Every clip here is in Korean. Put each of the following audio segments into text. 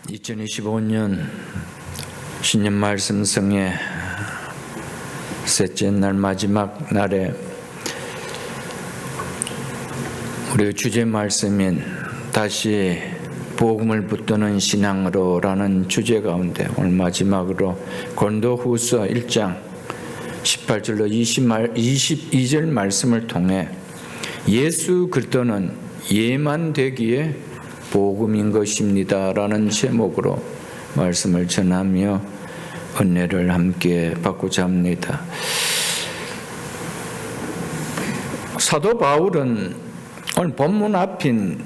2025년 신년 말씀성의 셋째 날 마지막 날에 우리 주제 말씀인 다시 복음을 붙드는 신앙으로라는 주제 가운데 오늘 마지막으로 고린도후서 1장 18절로 22절 말씀을 통해 예수 그리스도는 예만 되기에 복음인 것입니다 라는 제목으로 말씀을 전하며 은혜를 함께 받고자 합니다. 사도 바울은 오늘 본문 앞인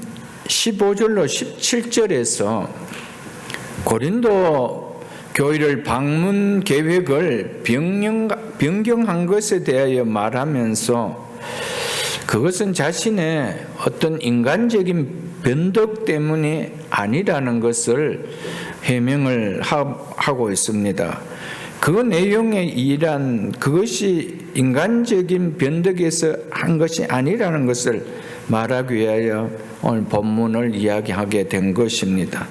15절로 17절에서 고린도 교회를 방문 계획을 변경한 것에 대하여 말하면서 그것은 자신의 어떤 인간적인 변덕 때문이 아니라는 것을 해명을 하고 있습니다. 그 내용의 일환 그것이 인간적인 변덕에서 한 것이 아니라는 것을 말하기 위하여 오늘 본문을 이야기하게 된 것입니다.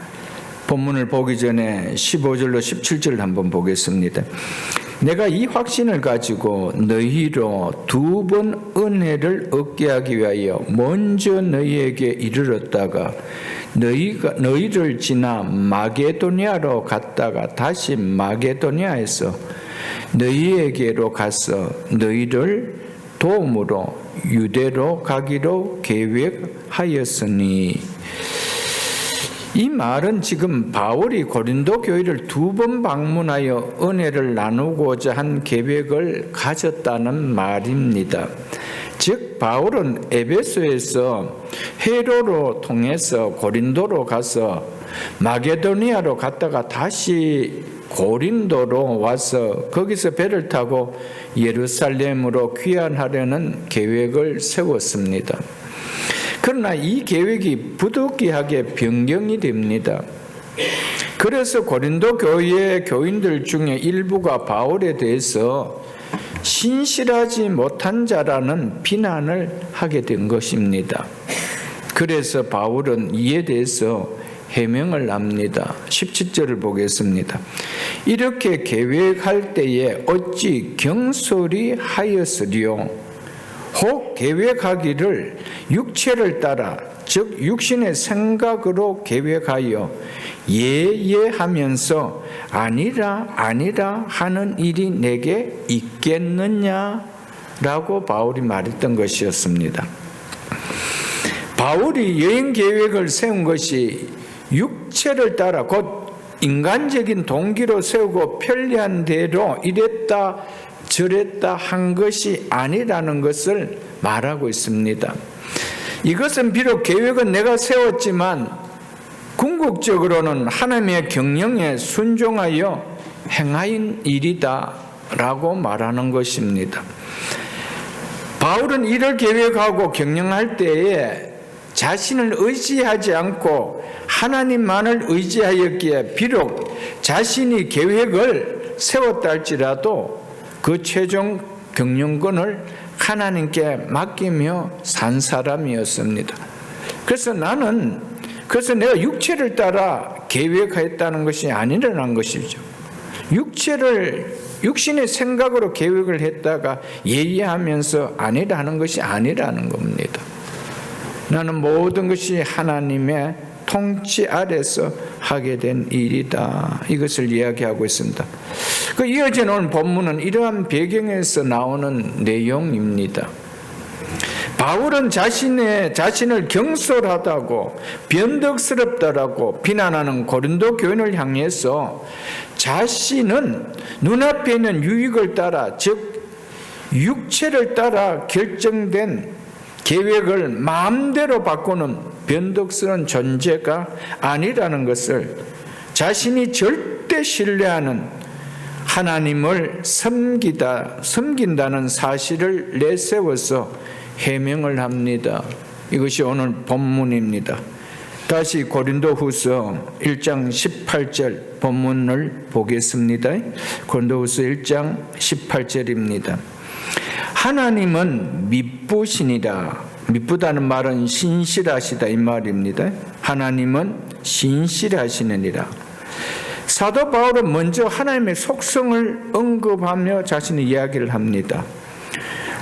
본문을 보기 전에 15절로 17절 한번 보겠습니다. 내가 이 확신을 가지고 너희로 두 번 은혜를 얻게 하기 위하여 먼저 너희에게 이르렀다가 너희를 지나 마게도니아로 갔다가 다시 마게도니아에서 너희에게로 가서 너희를 도움으로 유대로 가기로 계획하였으니. 이 말은 지금 바울이 고린도 교회를 두 번 방문하여 은혜를 나누고자 한 계획을 가졌다는 말입니다. 즉 바울은 에베소에서 회로로 통해서 고린도로 가서 마게도니아로 갔다가 다시 고린도로 와서 거기서 배를 타고 예루살렘으로 귀환하려는 계획을 세웠습니다. 그러나 이 계획이 부득이하게 변경이 됩니다. 그래서 고린도 교회의 교인들 중에 일부가 바울에 대해서 신실하지 못한 자라는 비난을 하게 된 것입니다. 그래서 바울은 이에 대해서 해명을 합니다. 17절을 보겠습니다. 이렇게 계획할 때에 어찌 경솔히 하였으리요? 혹 계획하기를 육체를 따라 즉 육신의 생각으로 계획하여 예하면서 아니라 하는 일이 내게 있겠느냐라고 바울이 말했던 것이었습니다. 바울이 여행 계획을 세운 것이 육체를 따라 곧 인간적인 동기로 세우고 편리한 대로 이랬다 저랬다 한 것이 아니라는 것을 말하고 있습니다. 이것은 비록 계획은 내가 세웠지만 궁극적으로는 하나님의 경영에 순종하여 행하인 일이다 라고 말하는 것입니다. 바울은 이를 계획하고 경영할 때에 자신을 의지하지 않고 하나님만을 의지하였기에 비록 자신이 계획을 세웠다 할지라도 그 최종 경영권을 하나님께 맡기며 산 사람이었습니다. 그래서 내가 육체를 따라 계획했다는 것이 아니라는 것이죠. 육신의 생각으로 계획을 했다가 예의하면서 아니라는 것이 아니라는 겁니다. 나는 모든 것이 하나님의 통치 아래서 하게 된 일이다. 이것을 이야기하고 있습니다. 그 이어지는 오늘 본문은 이러한 배경에서 나오는 내용입니다. 바울은 자신을 경솔하다고 변덕스럽다라고 비난하는 고린도 교인을 향해서 자신은 눈앞에 있는 유익을 따라 즉 육체를 따라 결정된 계획을 마음대로 바꾸는 변덕스러운 존재가 아니라는 것을 자신이 절대 신뢰하는 하나님을 섬긴다는 사실을 내세워서 해명을 합니다. 이것이 오늘 본문입니다. 다시 고린도후서 1장 18절 본문을 보겠습니다. 고린도후서 1장 18절입니다. 하나님은 미쁘시니라 미쁘다는 말은 신실하시다 이 말입니다. 하나님은 신실하시느니라. 사도 바울은 먼저 하나님의 속성을 언급하며 자신의 이야기를 합니다.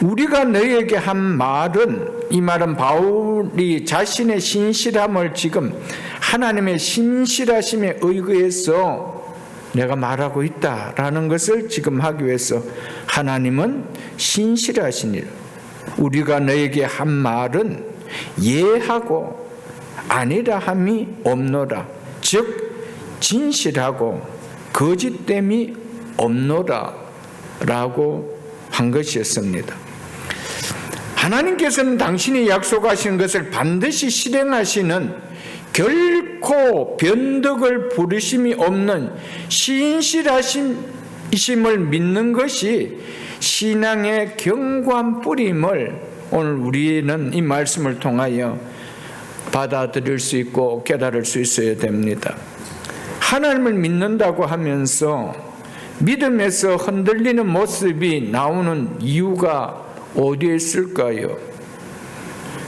우리가 너희에게 한 말은, 이 말은 바울이 자신의 신실함을 지금 하나님의 신실하심에 의거해서 내가 말하고 있다라는 것을 지금 하기 위해서 하나님은 신실하시니라. 우리가 너에게 한 말은 예하고 아니라 함이 없노라. 즉 진실하고 거짓됨이 없노라 라고 한 것이었습니다. 하나님께서는 당신이 약속하신 것을 반드시 실행하시는 결코 변덕을 부르심이 없는 신실하심을 믿는 것이 신앙의 견고한 뿌림을 오늘 우리는 이 말씀을 통하여 받아들일 수 있고 깨달을 수 있어야 됩니다. 하나님을 믿는다고 하면서 믿음에서 흔들리는 모습이 나오는 이유가 어디에 있을까요?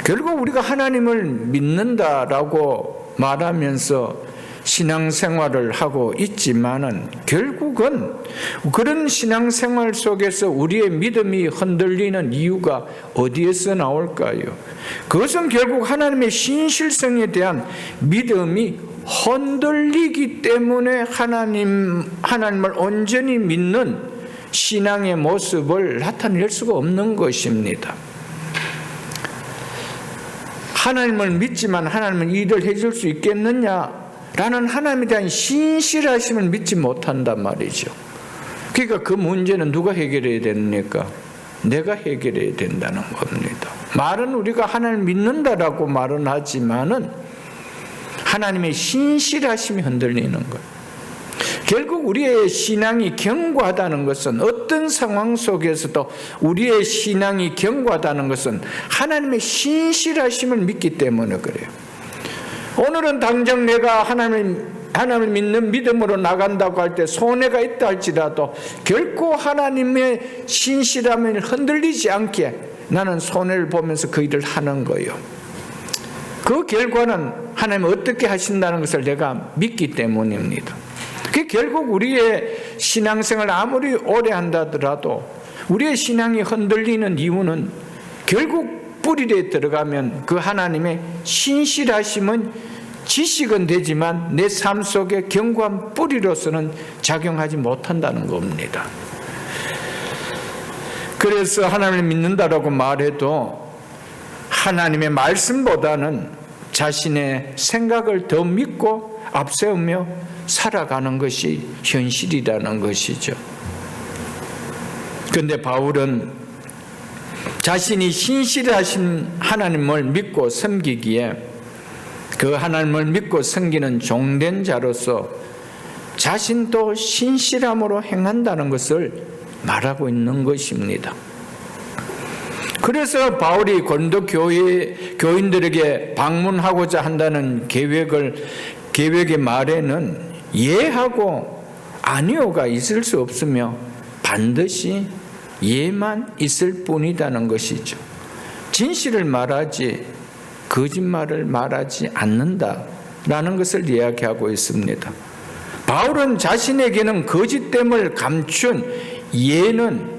결국 우리가 하나님을 믿는다라고 말하면서 신앙생활을 하고 있지만은 결국은 그런 신앙생활 속에서 우리의 믿음이 흔들리는 이유가 어디에서 나올까요? 그것은 결국 하나님의 신실성에 대한 믿음이 흔들리기 때문에 하나님을 온전히 믿는 신앙의 모습을 나타낼 수가 없는 것입니다. 하나님을 믿지만 하나님은 일을 해줄 수 있겠느냐라는 하나님에 대한 신실하심을 믿지 못한단 말이죠. 그러니까 그 문제는 누가 해결해야 됩니까? 내가 해결해야 된다는 겁니다. 말은 우리가 하나님을 믿는다라고 말은 하지만은 하나님의 신실하심이 흔들리는 것. 결국 우리의 신앙이 견고하다는 것은, 어떤 상황 속에서도 우리의 신앙이 견고하다는 것은 하나님의 신실하심을 믿기 때문에 그래요. 오늘은 당장 내가 하나님을 믿는 믿음으로 나간다고 할 때 손해가 있다 할지라도 결코 하나님의 신실함을 흔들리지 않게 나는 손해를 보면서 그 일을 하는 거예요. 그 결과는 하나님이 어떻게 하신다는 것을 내가 믿기 때문입니다. 그 결국 우리의 신앙생활을 아무리 오래 한다더라도 우리의 신앙이 흔들리는 이유는 결국 뿌리에 들어가면 그 하나님의 신실하심은 지식은 되지만 내 삶 속에 견고한 뿌리로서는 작용하지 못한다는 겁니다. 그래서 하나님을 믿는다라고 말해도 하나님의 말씀보다는 자신의 생각을 더 믿고 앞세우며 살아가는 것이 현실이라는 것이죠. 그런데 바울은 자신이 신실하신 하나님을 믿고 섬기기에 그 하나님을 믿고 섬기는 종된 자로서 자신도 신실함으로 행한다는 것을 말하고 있는 것입니다. 그래서 바울이 고린도 교인들에게 방문하고자 한다는 계획의 말에는 예하고 아니오가 있을 수 없으며 반드시 예만 있을 뿐이라는 것이죠. 진실을 말하지 거짓말을 말하지 않는다라는 것을 이야기하고 있습니다. 바울은 자신에게는 거짓됨을 감춘 예는,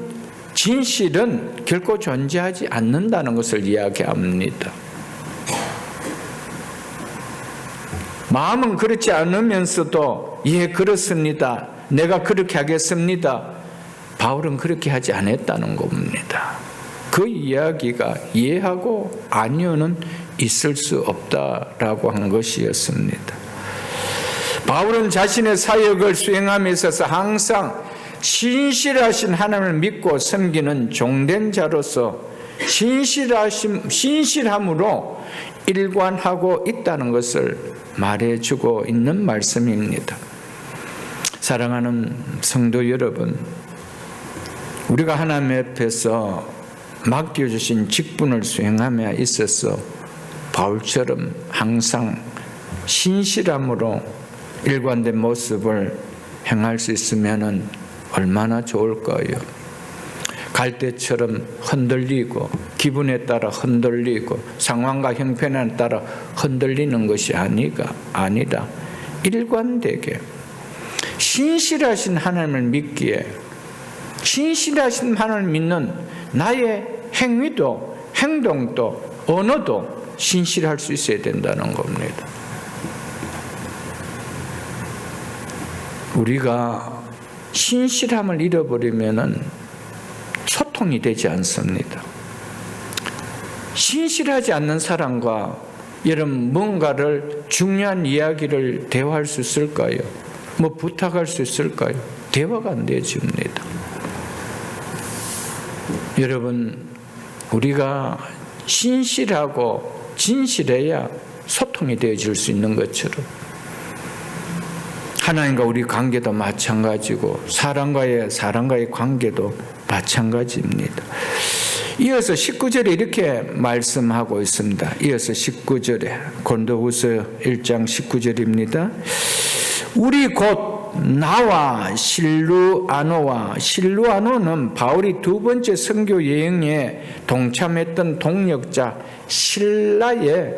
진실은 결코 존재하지 않는다는 것을 이야기합니다. 마음은 그렇지 않으면서도 예, 그렇습니다, 내가 그렇게 하겠습니다, 바울은 그렇게 하지 않았다는 겁니다. 그 이야기가 예하고 아니오는 있을 수 없다라고 한 것이었습니다. 바울은 자신의 사역을 수행함에 있어서 항상 신실하신 하나님을 믿고 섬기는 종된 자로서 신실함으로 일관하고 있다는 것을 말해주고 있는 말씀입니다. 사랑하는 성도 여러분, 우리가 하나님 앞에서 맡겨주신 직분을 수행함에 있어서 바울처럼 항상 신실함으로 일관된 모습을 행할 수 있으면 얼마나 좋을까요? 갈대처럼 흔들리고 기분에 따라 흔들리고 상황과 형편에 따라 흔들리는 것이 아니다. 일관되게 신실하신 하나님을 믿기에, 신실하신 하나님을 믿는 나의 행위도 행동도 언어도 신실할 수 있어야 된다는 겁니다. 우리가 신실함을 잃어버리면 소통이 되지 않습니다. 신실하지 않는 사람과 여러분 뭔가를 중요한 이야기를 대화할 수 있을까요? 뭐 부탁할 수 있을까요? 대화가 안 되어집니다. 여러분, 우리가 신실하고 진실해야 소통이 되어질 수 있는 것처럼 하나님과 우리 관계도 마찬가지고 사람과의 관계도 마찬가지입니다. 이어서 19절에 이렇게 말씀하고 있습니다. 이어서 19절에 고린도후서 1장 19절입니다. 우리 곧 나와 실루아노는 바울이 두 번째 선교 여행에 동참했던 동역자 실라의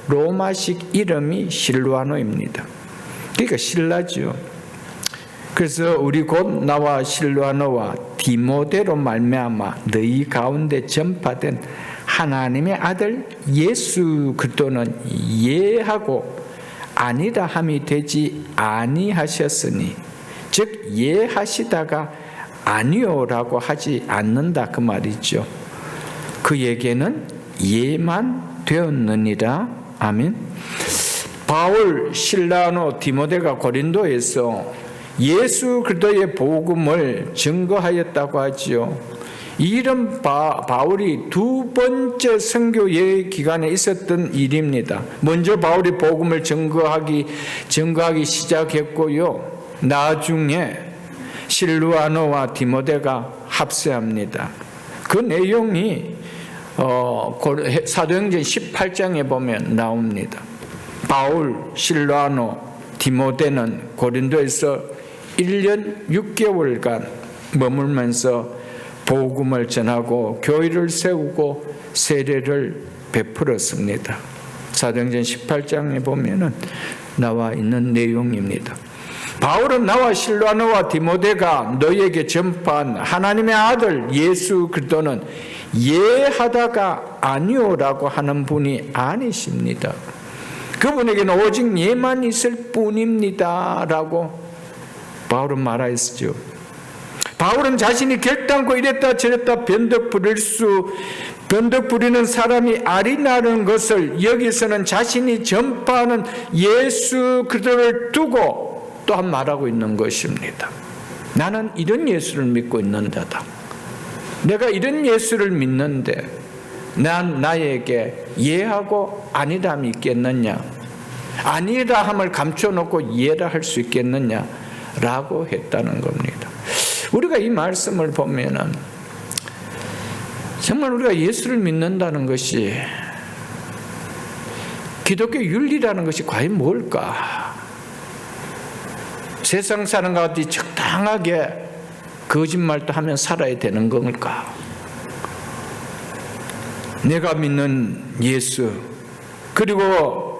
로마식 이름이 실루아노입니다. 그러니까 실라죠. 그래서 우리 곧 나와 실루아노와 디모데로 말미암아 너희 가운데 전파된 하나님의 아들 예수 그리스도는 예하고 아니다 함이 되지 아니하셨으니, 즉 예하시다가 아니오라고 하지 않는다 그 말이죠. 그에게는 예만 되었느니라. 아멘. 바울, 실라노, 디모데가 고린도에서 예수 그리스도의 복음을 증거하였다고 하지요. 이런 바울이 두 번째 선교 여행 기간에 있었던 일입니다. 먼저 바울이 복음을 증거하기 시작했고요. 나중에 실루아노와 디모데가 합세합니다. 그 내용이 사도행전 18장에 보면 나옵니다. 바울, 실루아노, 디모데는 고린도에서 1년 6개월간 머물면서 복음을 전하고 교회를 세우고 세례를 베풀었습니다. 사도행전 18장에 보면은 나와 있는 내용입니다. 바울은 나와 실루아노와 디모데가 너희에게 전파한 하나님의 아들 예수 그리스도는 예하다가 아니오라고 하는 분이 아니십니다. 그분에게는 오직 예만 있을 뿐입니다 라고 바울은 말하였죠. 바울은 자신이 결단코 이랬다 저랬다 변덕 부리는 사람이 아니라는 것을 여기서는 자신이 전파하는 예수 그리스도를 두고 또한 말하고 있는 것입니다. 나는 이런 예수를 믿고 있는다다. 내가 이런 예수를 믿는데 난 나에게 예하고 아니라함이 있겠느냐, 아니라 함을 감춰놓고 예라 할 수 있겠느냐 라고 했다는 겁니다. 우리가 이 말씀을 보면은 정말 우리가 예수를 믿는다는 것이, 기독교 윤리라는 것이 과연 뭘까? 세상 사는 가운데 적당하게 거짓말도 하면 살아야 되는 건가? 내가 믿는 예수, 그리고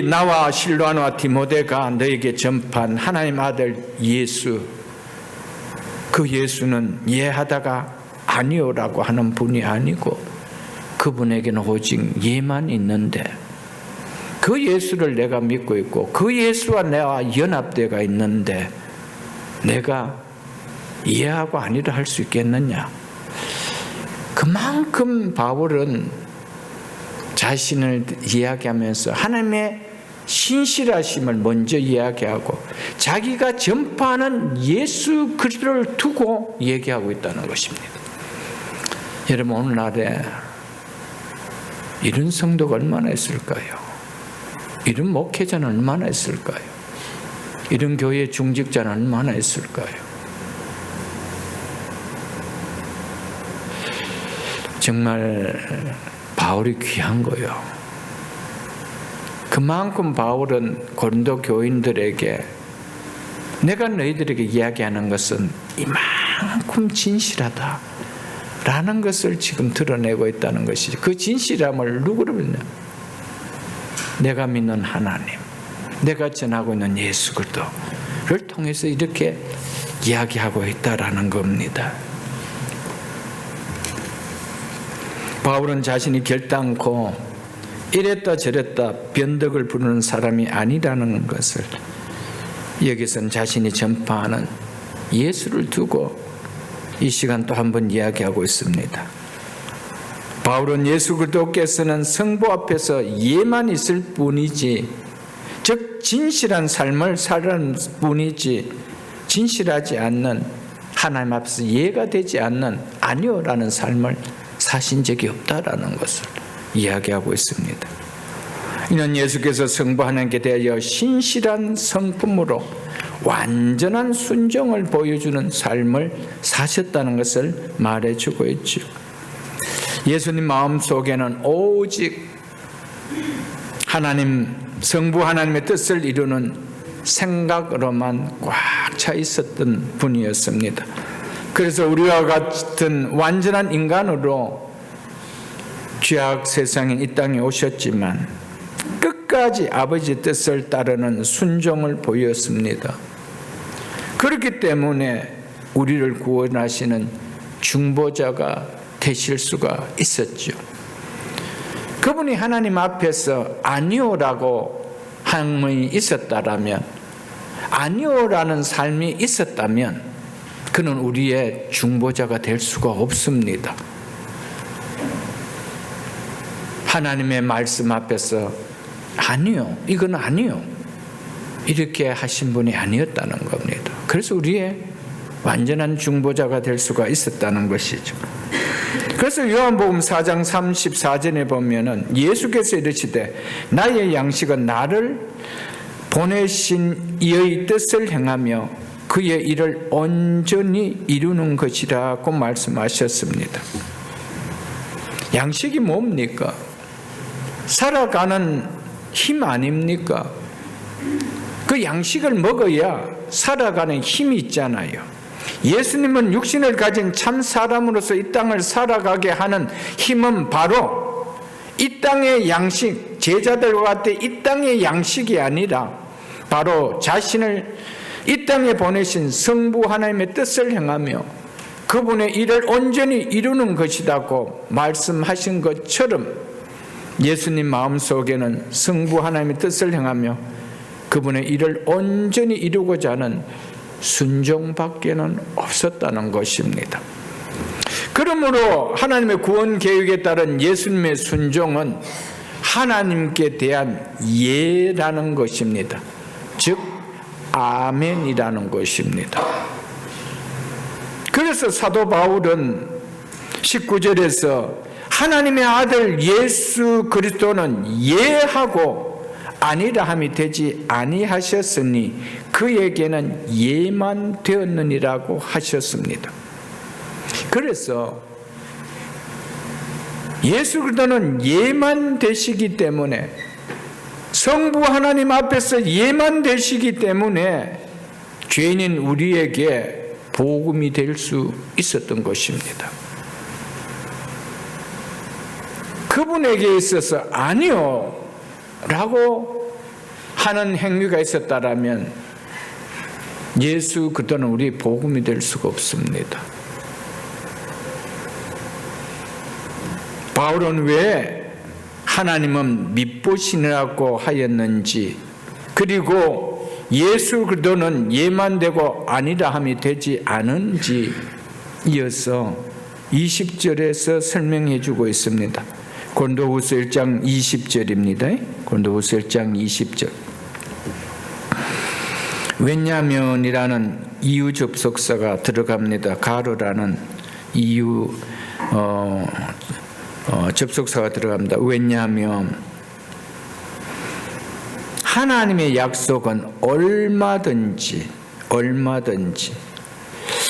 나와 실루아노와 디모데가 너에게 전파한 하나님 아들 예수, 그 예수는 예하다가 아니오라고 하는 분이 아니고 그분에게는 오직 예만 있는데, 그 예수를 내가 믿고 있고 그 예수와 내가 연합되어 있는데 내가 예하고 아니라 할 수 있겠느냐? 그만큼 바울은 자신을 이야기하면서 하나님의 신실하심을 먼저 이야기하고 자기가 전파하는 예수 그리스도를 두고 얘기하고 있다는 것입니다. 여러분, 오늘날에 이런 성도가 얼마나 있을까요? 이런 목회자는 얼마나 있을까요? 이런 교회 중직자는 얼마나 있을까요? 정말 바울이 귀한 거예요. 그만큼 바울은 고린도 교인들에게 내가 너희들에게 이야기하는 것은 이만큼 진실하다 라는 것을 지금 드러내고 있다는 것이죠. 그 진실함을 누구를 믿냐? 내가 믿는 하나님, 내가 전하고 있는 예수 그리스도를 통해서 이렇게 이야기하고 있다라는 겁니다. 바울은 자신이 결단코 이랬다 저랬다 변덕을 부르는 사람이 아니라는 것을 여기서는 자신이 전파하는 예수를 두고 이 시간 또 한 번 이야기하고 있습니다. 바울은 예수 그리스도께서는 성부 앞에서 예만 있을 뿐이지, 즉 진실한 삶을 사는 뿐이지 진실하지 않는, 하나님 앞에서 예가 되지 않는 아니오라는 삶을 사신 적이 없다라는 것을 이야기하고 있습니다. 이는 예수께서 성부 하나님께 대하여 신실한 성품으로 완전한 순종을 보여주는 삶을 사셨다는 것을 말해주고 있죠. 예수님 마음속에는 오직 하나님, 성부 하나님의 뜻을 이루는 생각으로만 꽉 차 있었던 분이었습니다. 그래서 우리와 같은 완전한 인간으로 죄악 세상인 이 땅에 오셨지만 끝까지 아버지 뜻을 따르는 순종을 보였습니다. 그렇기 때문에 우리를 구원하시는 중보자가 되실 수가 있었죠. 그분이 하나님 앞에서 아니오라고 함이 있었다라면, 아니오라는 삶이 있었다면 그는 우리의 중보자가 될 수가 없습니다. 하나님의 말씀 앞에서 아니요, 이건 아니요, 이렇게 하신 분이 아니었다는 겁니다. 그래서 우리의 완전한 중보자가 될 수가 있었다는 것이죠. 그래서 요한복음 4장 34절에 보면은 예수께서 이르시되 나의 양식은 나를 보내신 이의 뜻을 행하며 그의 일을 온전히 이루는 것이라고 말씀하셨습니다. 양식이 뭡니까? 살아가는 힘 아닙니까? 그 양식을 먹어야 살아가는 힘이 있잖아요. 예수님은 육신을 가진 참 사람으로서 이 땅을 살아가게 하는 힘은 바로 이 땅의 양식, 제자들과 같이 이 땅의 양식이 아니라 바로 자신을 이 땅에 보내신 성부 하나님의 뜻을 행하며 그분의 일을 온전히 이루는 것이라고 말씀하신 것처럼 예수님 마음속에는 성부 하나님의 뜻을 행하며 그분의 일을 온전히 이루고자 하는 순종밖에는 없었다는 것입니다. 그러므로 하나님의 구원 계획에 따른 예수님의 순종은 하나님께 대한 예라는 것입니다. 즉 아멘이라는 것입니다. 그래서 사도 바울은 19절에서 하나님의 아들 예수 그리스도는 예하고 아니라함이 되지 아니하셨으니 그에게는 예만 되었느니라고 하셨습니다. 그래서 예수 그리스도는 예만 되시기 때문에, 성부 하나님 앞에서 예만 되시기 때문에 죄인인 우리에게 복음이 될 수 있었던 것입니다. 그분에게 있어서 아니요 라고 하는 행위가 있었다라면 예수 그리스도는 우리 복음이 될 수가 없습니다. 바울은 왜 하나님은 밉보시느라고 하였는지, 그리고 예수 그리스도는 예만 되고 아니라함이 되지 않은지 이어서 20절에서 설명해 주고 있습니다. 고린도후서 1장 20절입니다. 고린도후서 1장 20절. 왜냐하면이라는 이유 접속사가 들어갑니다. 가로라는 이유 접속사가 들어갑니다. 왜냐하면 하나님의 약속은 얼마든지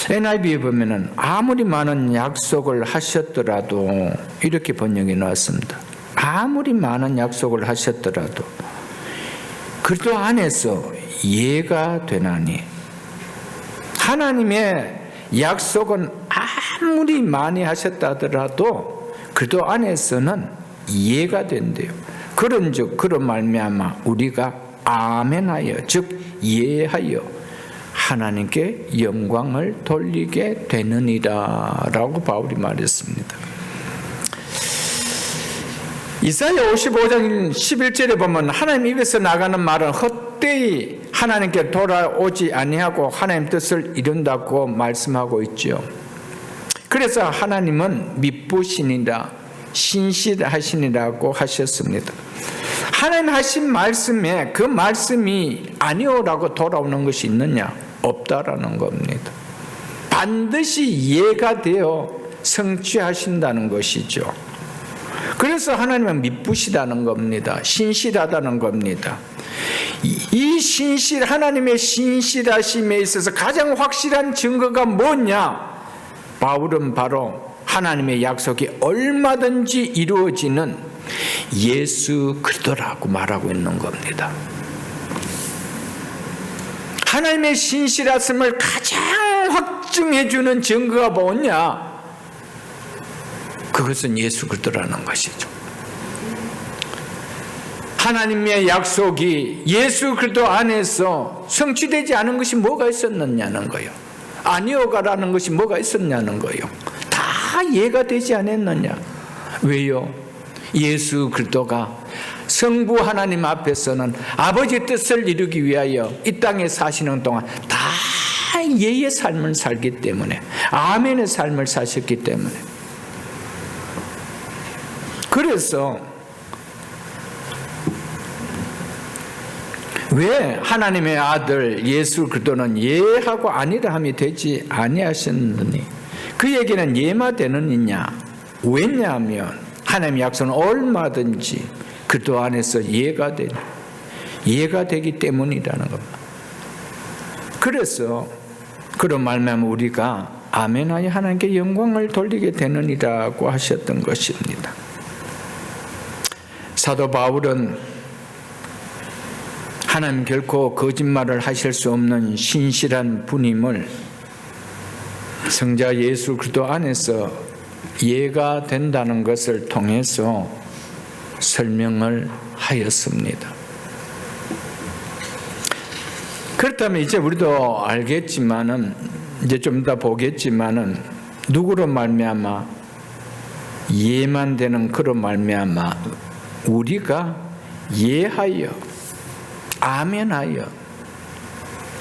NIV에 보면은 아무리 많은 약속을 하셨더라도 이렇게 번역이 나왔습니다. 아무리 많은 약속을 하셨더라도 그리스도 안에서 예가 되나니, 하나님의 약속은 아무리 많이 하셨다 하더라도 그도 안에서는 이해가 된대요. 그런즉 그로 말미암아 우리가 아멘하여 즉 이해하여 하나님께 영광을 돌리게 되느니라 라고 바울이 말했습니다. 이사야 55장 11절에 보면 하나님 입에서 나가는 말은 헛되이 하나님께 돌아오지 아니하고 하나님 뜻을 이룬다고 말씀하고 있죠. 그래서 하나님은 미쁘시니라 신실하시니라고 하셨습니다. 하나님 하신 말씀에 그 말씀이 아니오라고 돌아오는 것이 있느냐? 없다라는 겁니다. 반드시 이해가 되어 성취하신다는 것이죠. 그래서 하나님은 미쁘시다는 겁니다. 신실하다는 겁니다. 하나님의 신실하심에 있어서 가장 확실한 증거가 뭐냐? 바울은 바로 하나님의 약속이 얼마든지 이루어지는 예수 그리스도라고 말하고 있는 겁니다. 하나님의 신실하심을 가장 확증해 주는 증거가 뭐냐? 그것은 예수 그리스도라는 것이죠. 하나님의 약속이 예수 그리스도 안에서 성취되지 않은 것이 뭐가 있었느냐는 거예요. 아니오가라는 것이 뭐가 있었냐는 거예요. 다 이해가 되지 않았느냐? 왜요? 예수 그리스도가 성부 하나님 앞에서는 아버지 뜻을 이루기 위하여 이 땅에 사시는 동안 다 예의 삶을 살기 때문에, 아멘의 삶을 사셨기 때문에, 그래서 왜 하나님의 아들 예수 그리스도는 예하고 아니라 함이 되지 아니하셨느니 그 얘기는 예마되느냐? 왜냐하면 하나님의 약속은 얼마든지 그리스도 안에서 이해가 되기 때문이라는 겁니다. 그래서 그런 말미암아 우리가 아멘하여 하나님께 영광을 돌리게 되느니라고 하셨던 것입니다. 사도 바울은 하나님 결코 거짓말을 하실 수 없는 신실한 분임을 성자 예수 그리스도 안에서 이해가 된다는 것을 통해서 설명을 하였습니다. 그렇다면 이제 우리도 알겠지만은, 이제 좀 이따 보겠지만은, 누구로 말미암아 이해만 되는 그로 말미암아 우리가 예하여 아멘하여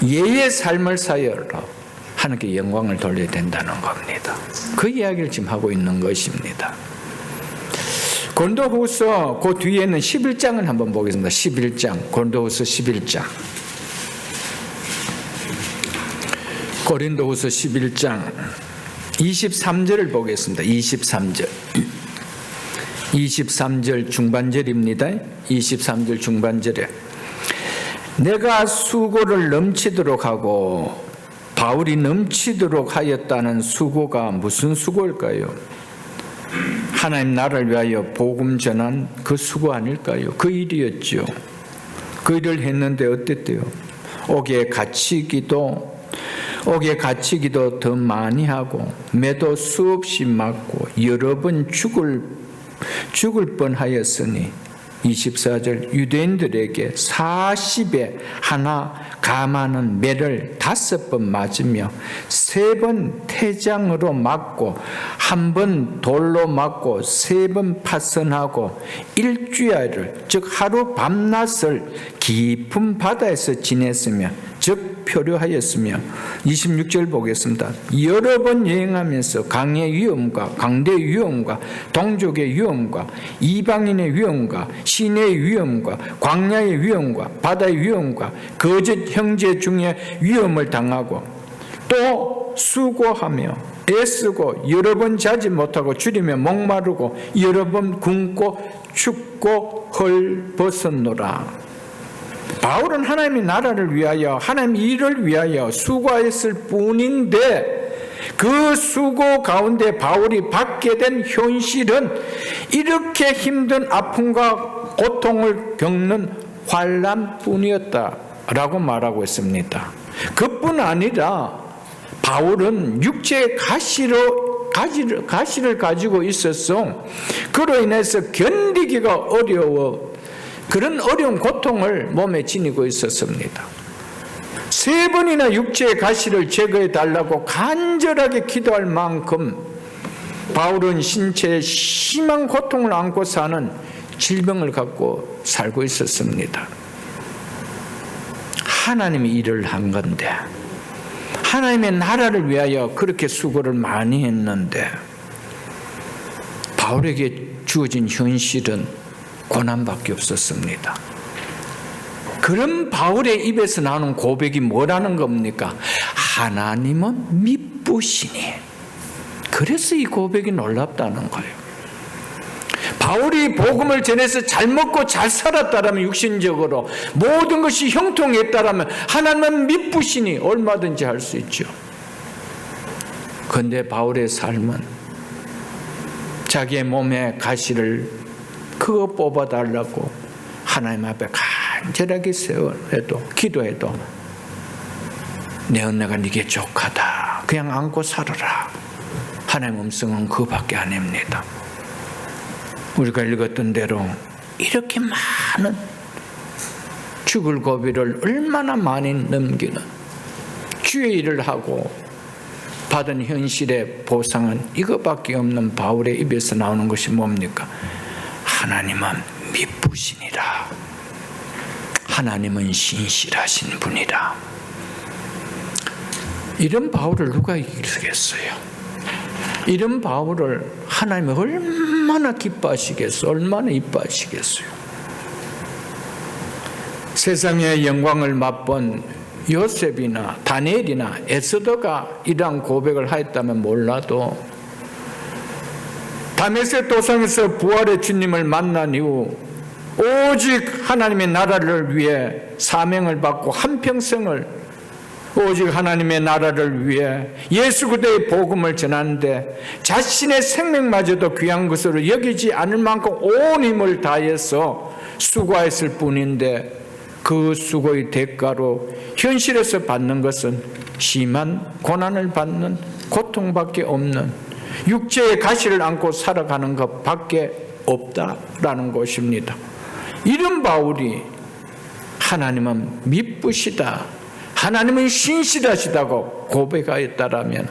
예의 삶을 사여로 하나님께 영광을 돌려야 된다는 겁니다. 그 이야기를 지금 하고 있는 것입니다. 고린도후서 그 뒤에는 11장을 한번 보겠습니다. 11장, 고린도후서 11장. 고린도후서 11장 23절을 보겠습니다. 23절 중반절입니다. 23절 중반절에 내가 수고를 넘치도록 하고 바울이 넘치도록 하였다는 수고가 무슨 수고일까요? 하나님 나라를 위하여 복음 전한 그 수고 아닐까요? 그 일이었죠. 그 일을 했는데 어땠대요? 옥에 갇히기도 더 많이 하고 매도 수없이 맞고 여러 번 죽을 뻔하였으니 24절 유대인들에게 40에 하나 감하는 매를 5번 맞으며 3번 태장으로 맞고 1번 돌로 맞고 3번 파선하고 일주일을 즉 하루 밤낮을 깊은 바다에서 지냈으며 즉 표류하였으며 26절 보겠습니다. 여러 번 여행하면서 강의 위험과 강대의 위험과 동족의 위험과 이방인의 위험과 시내의 위험과 광야의 위험과 바다의 위험과 거짓 형제 중에 위험을 당하고 또 수고하며 애쓰고 여러 번 자지 못하고 줄이며 목마르고 여러 번 굶고 춥고 헐벗었노라. 바울은 하나님의 나라를 위하여 하나님 일을 위하여 수고했을 뿐인데 그 수고 가운데 바울이 받게 된 현실은 이렇게 힘든 아픔과 고통을 겪는 환난뿐이었다라고 말하고 있습니다. 그뿐 아니라 바울은 육체의 가시로 가시를 가지고 있었어. 그로 인해서 견디기가 어려워 그런 어려운 고통을 몸에 지니고 있었습니다. 3번이나 육체의 가시를 제거해 달라고 간절하게 기도할 만큼 바울은 신체에 심한 고통을 안고 사는 질병을 갖고 살고 있었습니다. 하나님이 일을 한 건데, 하나님의 나라를 위하여 그렇게 수고를 많이 했는데, 바울에게 주어진 현실은 고난밖에 없었습니다. 그런 바울의 입에서 나오는 고백이 뭐라는 겁니까? 하나님은 미쁘시니. 그래서 이 고백이 놀랍다는 거예요. 바울이 복음을 전해서 잘 먹고 잘 살았다라면, 육신적으로 모든 것이 형통했다라면 하나님은 미쁘시니 얼마든지 할 수 있죠. 그런데 바울의 삶은 자기의 몸에 가시를 그거 뽑아달라고 하나님 앞에 간절하게 세워도, 기도해도 내 은혜가 네게 족하다, 그냥 안고 살아라. 하나님 음성은 그밖에 아닙니다. 우리가 읽었던 대로 이렇게 많은 죽을 고비를 얼마나 많이 넘기는 주의 일을 하고 받은 현실의 보상은 이것밖에 없는 바울의 입에서 나오는 것이 뭡니까? 하나님은 미쁘시니라. 하나님은 신실하신 분이라. 이런 바울을 누가 이기겠어요? 이런 바울을 하나님이 얼마나 기뻐하시겠어요? 얼마나 이뻐하시겠어요? 세상의 영광을 맛본 요셉이나 다니엘이나 에스더가 이러한 고백을 하였다면 몰라도, 다메섹 도상에서 부활의 주님을 만난 이후 오직 하나님의 나라를 위해 사명을 받고 한평생을 오직 하나님의 나라를 위해 예수 그리스도의 복음을 전하는데 자신의 생명마저도 귀한 것으로 여기지 않을 만큼 온 힘을 다해서 수고했을 뿐인데, 그 수고의 대가로 현실에서 받는 것은 심한 고난을 받는 고통밖에 없는 육체의 가시를 안고 살아가는 것밖에 없다라는 것입니다. 이런 바울이 하나님은 미쁘시다, 하나님은 신실하시다고 고백하였다라면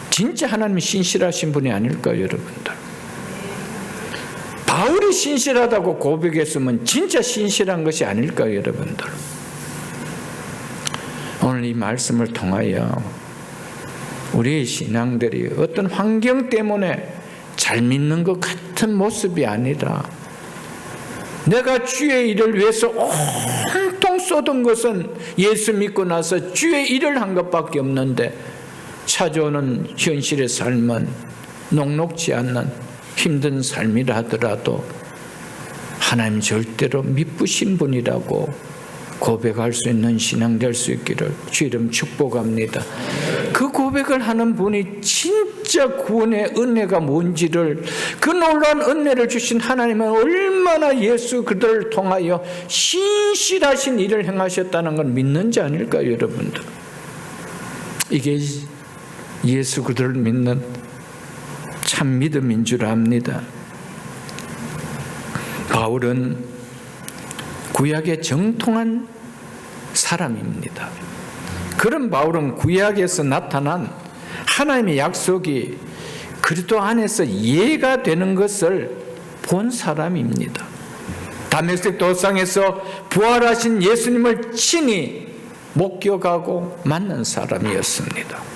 진짜 하나님이 신실하신 분이 아닐까요, 여러분들? 바울이 신실하다고 고백했으면 진짜 신실한 것이 아닐까요, 여러분들? 오늘 이 말씀을 통하여 우리의 신앙들이 어떤 환경 때문에 잘 믿는 것 같은 모습이 아니라, 내가 주의 일을 위해서 온통 쏟은 것은 예수 믿고 나서 주의 일을 한 것밖에 없는데, 찾아오는 현실의 삶은 녹록지 않는 힘든 삶이라 하더라도 하나님 절대로 미쁘신 분이라고 고백할 수 있는 신앙 될 수 있기를 주 이름 축복합니다. 그 고백을 하는 분이 진짜 구원의 은혜가 뭔지를, 그 놀라운 은혜를 주신 하나님은 얼마나 예수 그들을 통하여 신실하신 일을 행하셨다는 걸 믿는지 아닐까요, 여러분들? 이게 예수 그들을 믿는 참 믿음인 줄 압니다. 바울은 구약의 정통한 사람입니다. 그런 바울은 구약에서 나타난 하나님의 약속이 그리스도 안에서 이해가 되는 것을 본 사람입니다. 다메섹 도상에서 부활하신 예수님을 친히 목격하고 만난 사람이었습니다.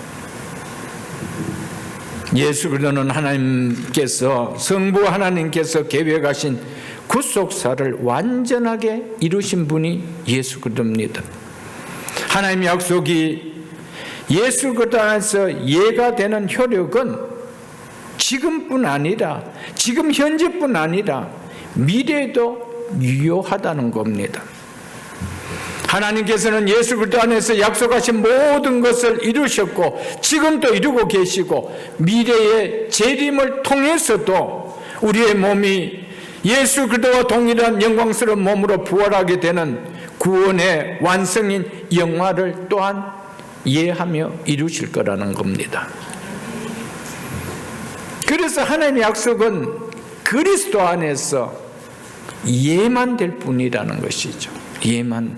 예수 그리스도는 하나님께서, 성부 하나님께서 계획하신 구속사를 완전하게 이루신 분이 예수 그리스도입니다. 하나님의 약속이 예수 그리스도 안에서 이해가 되는 효력은 지금뿐 아니라, 지금 현재뿐 아니라 미래에도 유효하다는 겁니다. 하나님께서는 예수 그리스도 안에서 약속하신 모든 것을 이루셨고 지금도 이루고 계시고, 미래의 재림을 통해서도 우리의 몸이 예수 그리스도와 동일한 영광스러운 몸으로 부활하게 되는 구원의 완성인 영화를 또한 이해하며 이루실 거라는 겁니다. 그래서 하나님의 약속은 그리스도 안에서 예만 될 뿐이라는 것이죠. 예만.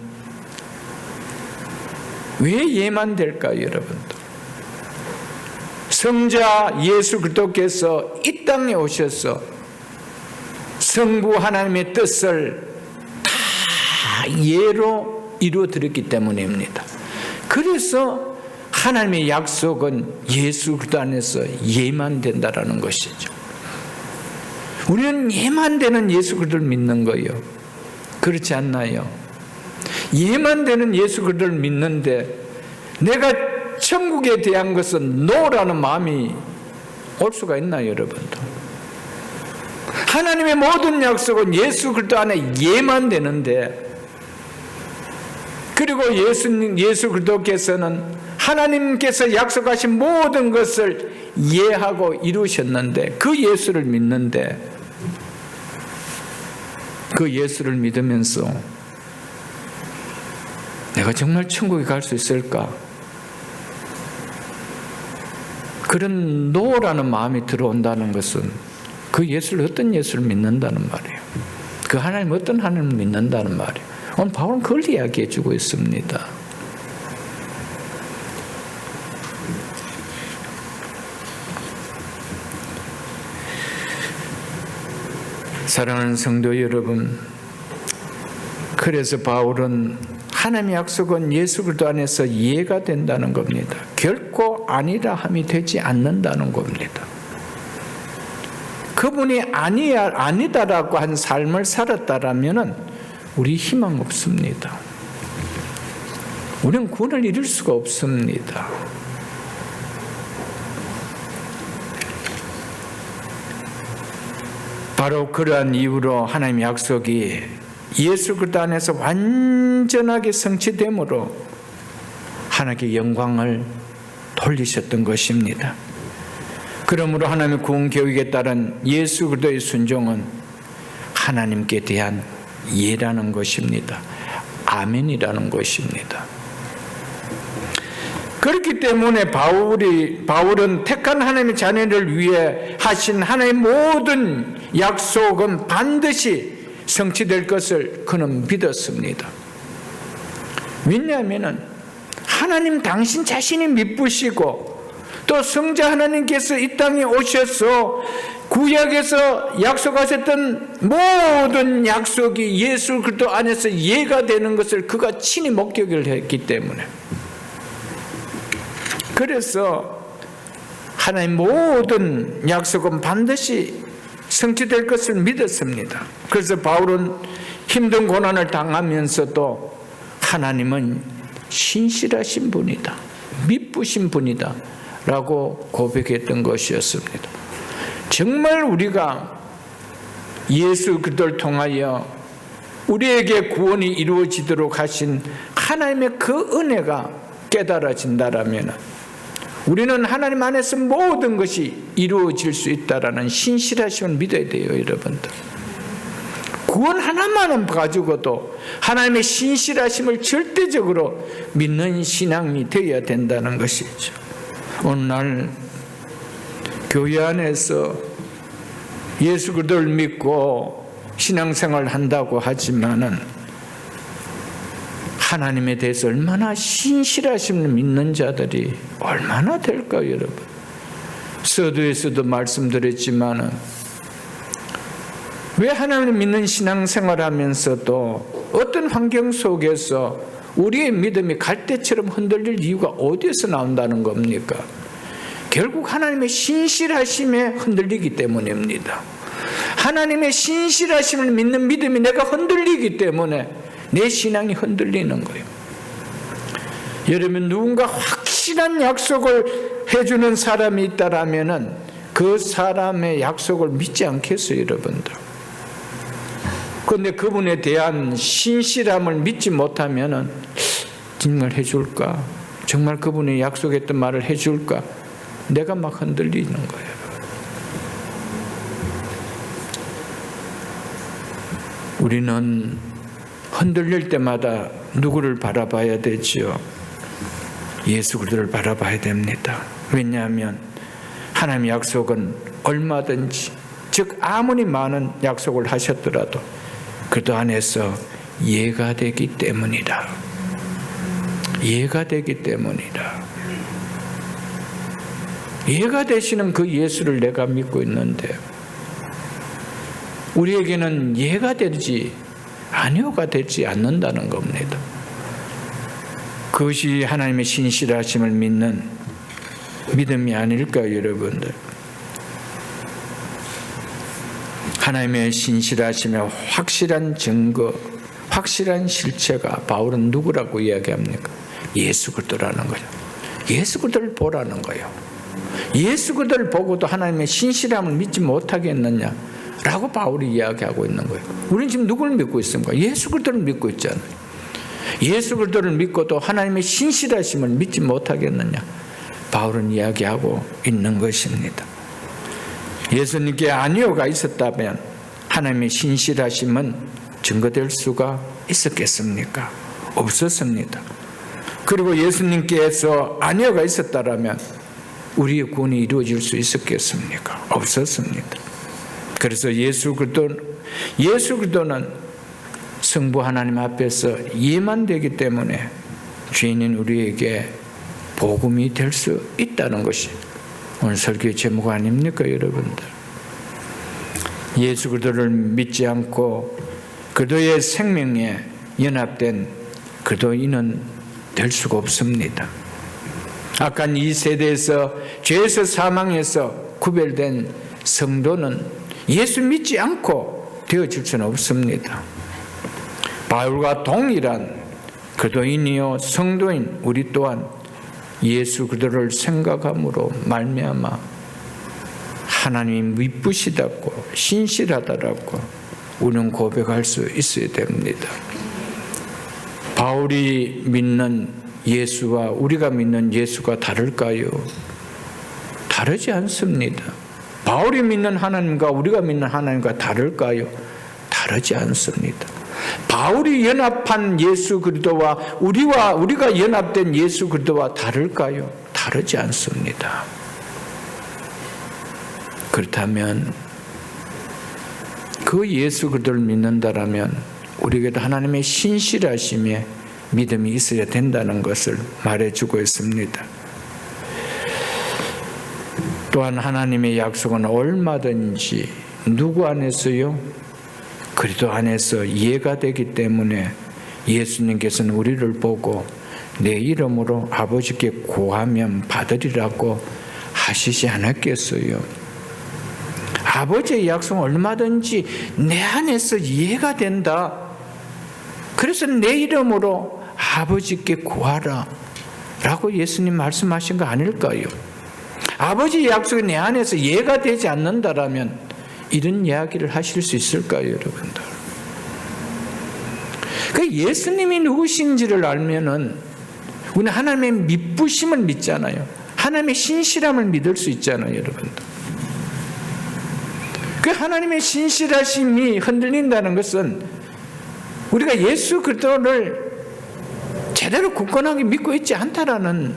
왜 예만 될까요, 여러분들? 성자 예수 그리스도께서 이 땅에 오셔서 성부 하나님의 뜻을 다 예로 이루어드렸기 때문입니다. 그래서 하나님의 약속은 예수 그리스도 안에서 예만 된다라는 것이죠. 우리는 예만 되는 예수 그리스도를 믿는 거예요. 그렇지 않나요? 예만 되는 예수 그리스도를 믿는데 내가 천국에 대한 것은 노라는 마음이 올 수가 있나요, 여러분들? 하나님의 모든 약속은 예수 그리스도 안에 예만 되는데, 그리고 예수 그리스도께서는 하나님께서 약속하신 모든 것을 예하고 이루셨는데, 그 예수를 믿는데, 그 예수를 믿으면서 내가 정말 천국에 갈 수 있을까? 그런 노라는 마음이 들어온다는 것은 그 예수를 어떤 예수를 믿는다는 말이에요. 그 하나님 어떤 하나님을 믿는다는 말이에요. 오늘 바울은 그걸 이야기해 주고 있습니다. 사랑하는 성도 여러분, 그래서 바울은 하나님의 약속은 예수 그리스도 안에서 이해가 된다는 겁니다. 결코 아니라 함이 되지 않는다는 겁니다. 그분이 아니다라고 한 삶을 살았다라면 우리 희망 없습니다. 우리는 구원을 이룰 수가 없습니다. 바로 그러한 이유로 하나님의 약속이 예수 그리스도 안에서 완전하게 성취됨으로 하나님께 영광을 돌리셨던 것입니다. 그러므로 하나님의 구원 계획에 따른 예수 그리스도의 순종은 하나님께 대한 예라는 것입니다. 아멘이라는 것입니다. 그렇기 때문에 바울은 택한 하나님의 자녀를 위해 하신 하나님의 모든 약속은 반드시 성취될 것을 그는 믿었습니다. 왜냐하면 하나님 당신 자신이 미쁘시고 또 성자 하나님께서 이 땅에 오셔서 구약에서 약속하셨던 모든 약속이 예수 그리스도 안에서 예가 되는 것을 그가 친히 목격을 했기 때문에, 그래서 하나님 모든 약속은 반드시 성취될 것을 믿었습니다. 그래서 바울은 힘든 고난을 당하면서도 하나님은 신실하신 분이다, 미쁘신 분이다 라고 고백했던 것이었습니다. 정말 우리가 예수 그리스도를 통하여 우리에게 구원이 이루어지도록 하신 하나님의 그 은혜가 깨달아진다라면 우리는 하나님 안에서 모든 것이 이루어질 수 있다라는 신실하심을 믿어야 돼요, 여러분들. 구원 하나만 가지고도 하나님의 신실하심을 절대적으로 믿는 신앙이 되어야 된다는 것이죠. 오늘날 교회 안에서 예수 그리스도를 믿고 신앙생활을 한다고 하지만은 하나님에 대해서 얼마나 신실하심을 믿는 자들이 얼마나 될까요, 여러분? 서두에서도 말씀드렸지만은 왜 하나님을 믿는 신앙생활을 하면서도 어떤 환경 속에서 우리의 믿음이 갈대처럼 흔들릴 이유가 어디에서 나온다는 겁니까? 결국 하나님의 신실하심에 흔들리기 때문입니다. 하나님의 신실하심을 믿는 믿음이 내가 흔들리기 때문에 내 신앙이 흔들리는 거예요. 여러분, 누군가 확실한 약속을 해주는 사람이 있다라면은 그 사람의 약속을 믿지 않겠어요, 여러분들? 그런데 그분에 대한 신실함을 믿지 못하면은 정말 해줄까? 정말 그분이 약속했던 말을 해줄까? 내가 막 흔들리는 거예요. 우리는 흔들릴 때마다 누구를 바라봐야 되지요? 예수 그리스도를 바라봐야 됩니다. 왜냐하면 하나님의 약속은 얼마든지, 즉 아무리 많은 약속을 하셨더라도 그도 안에서 예가 되기 때문이다. 예가 되기 때문이다. 예가 되시는 그 예수를 내가 믿고 있는데 우리에게는 예가 되지 아니오가 되지 않는다는 겁니다. 그것이 하나님의 신실하심을 믿는 믿음이 아닐까요, 여러분들? 하나님의 신실하심의 확실한 증거, 확실한 실체가 바울은 누구라고 이야기합니까? 예수 그리스도라는 거죠. 예수 그리스도를 보라는 거예요. 예수 그리스도를 보고도 하나님의 신실함을 믿지 못하겠느냐? 라고 바울이 이야기하고 있는 거예요. 우리는 지금 누구를 믿고 있습니까? 예수 그리스도를 믿고 있잖아요. 예수 그리스도를 믿고도 하나님의 신실하심을 믿지 못하겠느냐? 바울은 이야기하고 있는 것입니다. 예수님께 아니오가 있었다면 하나님의 신실하심은 증거될 수가 있었겠습니까? 없었습니다. 그리고 예수님께서 아니오가 있었다면 우리의 구원이 이루어질 수 있었겠습니까? 없었습니다. 그래서 예수 그리스도는 성부 하나님 앞에서 예만 되기 때문에 죄인인 우리에게 복음이 될 수 있다는 것이 오늘 설교의 제목 아닙니까, 여러분들? 예수 그리스도를 믿지 않고 그리스도의 생명에 연합된 그리스도인은 될 수가 없습니다. 악한 이 세대에서 죄에서 사망에서 구별된 성도는 예수 믿지 않고 되어질 수는 없습니다. 바울과 동일한 그리스도인이요 성도인 우리 또한 예수 그리스도를 생각함으로 말미암아 하나님이 미쁘시다고 신실하다라고 우리는 고백할 수 있어야 됩니다. 바울이 믿는 예수와 우리가 믿는 예수가 다를까요? 다르지 않습니다. 바울이 믿는 하나님과 우리가 믿는 하나님과 다를까요? 다르지 않습니다. 바울이 연합한 예수 그리스도와 우리가 연합된 예수 그리스도와 다를까요? 다르지 않습니다. 그렇다면 그 예수 그리스도를 믿는다라면 우리에게도 하나님의 신실하심에 믿음이 있어야 된다는 것을 말해주고 있습니다. 또한 하나님의 약속은 얼마든지 누구 안에서요? 그리스도 안에서 이해가 되기 때문에 예수님께서는 우리를 보고 내 이름으로 아버지께 구하면 받으리라고 하시지 않았겠어요? 아버지의 약속은 얼마든지 내 안에서 이해가 된다. 그래서 내 이름으로 아버지께 구하라 라고 예수님 말씀하신 거 아닐까요? 아버지의 약속이 내 안에서 이해가 되지 않는다라면 이런 이야기를 하실 수 있을까요, 여러분들? 그 예수님이 누구신지를 알면은 우리는 하나님의 미쁘심을 믿잖아요. 하나님의 신실함을 믿을 수 있잖아요, 여러분들. 그 하나님의 신실하심이 흔들린다는 것은 우리가 예수 그리스도를 제대로 굳건하게 믿고 있지 않다라는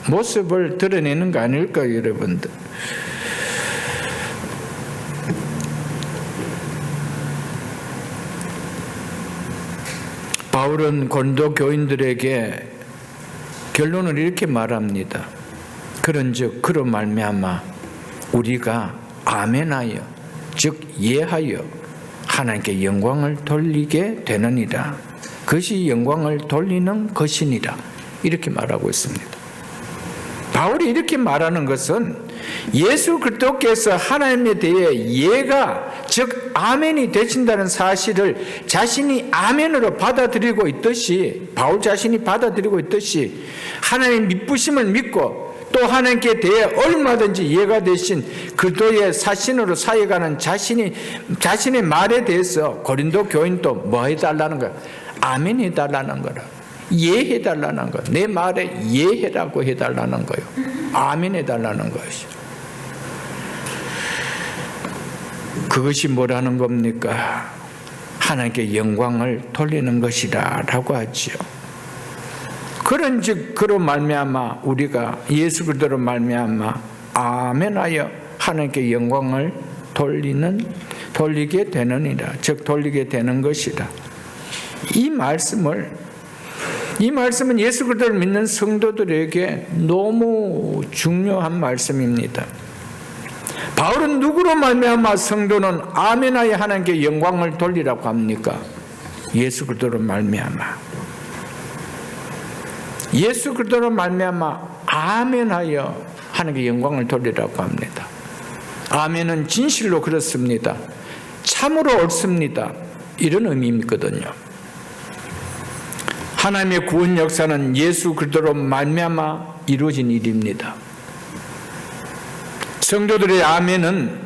모습을 드러내는 거 아닐까요, 여러분들? 바울은 고린도 교인들에게 결론을 이렇게 말합니다. 그런즉 그로 말미암아 우리가 아멘하여 즉 예하여 하나님께 영광을 돌리게 되느니라. 그것이 영광을 돌리는 것이니라. 이렇게 말하고 있습니다. 바울이 이렇게 말하는 것은 예수 그리스도께서 하나님에 대해 예가 즉 아멘이 되신다는 사실을 자신이 아멘으로 받아들이고 있듯이 바울 자신이 받아들이고 있듯이 하나님의 미쁘심을 믿고 또 하나님께 대해 얼마든지 이해가 되신 그리스도의 사신으로 사역하는 자신의 말에 대해서 고린도 교인도 뭐 해달라는 거야? 아멘 해달라는 거라. 예해달라는 거. 내 말에 예해라고 해달라는 거예요. 아멘 해달라는 것이죠. 그것이 뭐라는 겁니까? 하나님께 영광을 돌리는 것이다 라고 하지요. 그런즉 그로 말미암아 우리가 예수 그리스도로 말미암아 아멘하여 하나님께 영광을 돌리게 되느니라. 즉 돌리게 되는 것이다. 이 말씀은 예수 그리스도를 믿는 성도들에게 너무 중요한 말씀입니다. 바울은 누구로 말미암아 성도는 아멘하여 하나님께 영광을 돌리라고 합니까? 예수 그리스도로 말미암아. 예수 그리스도로 말미암아 아멘하여 하나님께 영광을 돌리라고 합니다. 아멘은 진실로 그렇습니다. 참으로 옳습니다. 이런 의미거든요. 하나님의 구원 역사는 예수 그리스도로 말미암아 이루어진 일입니다. 성도들의 아멘은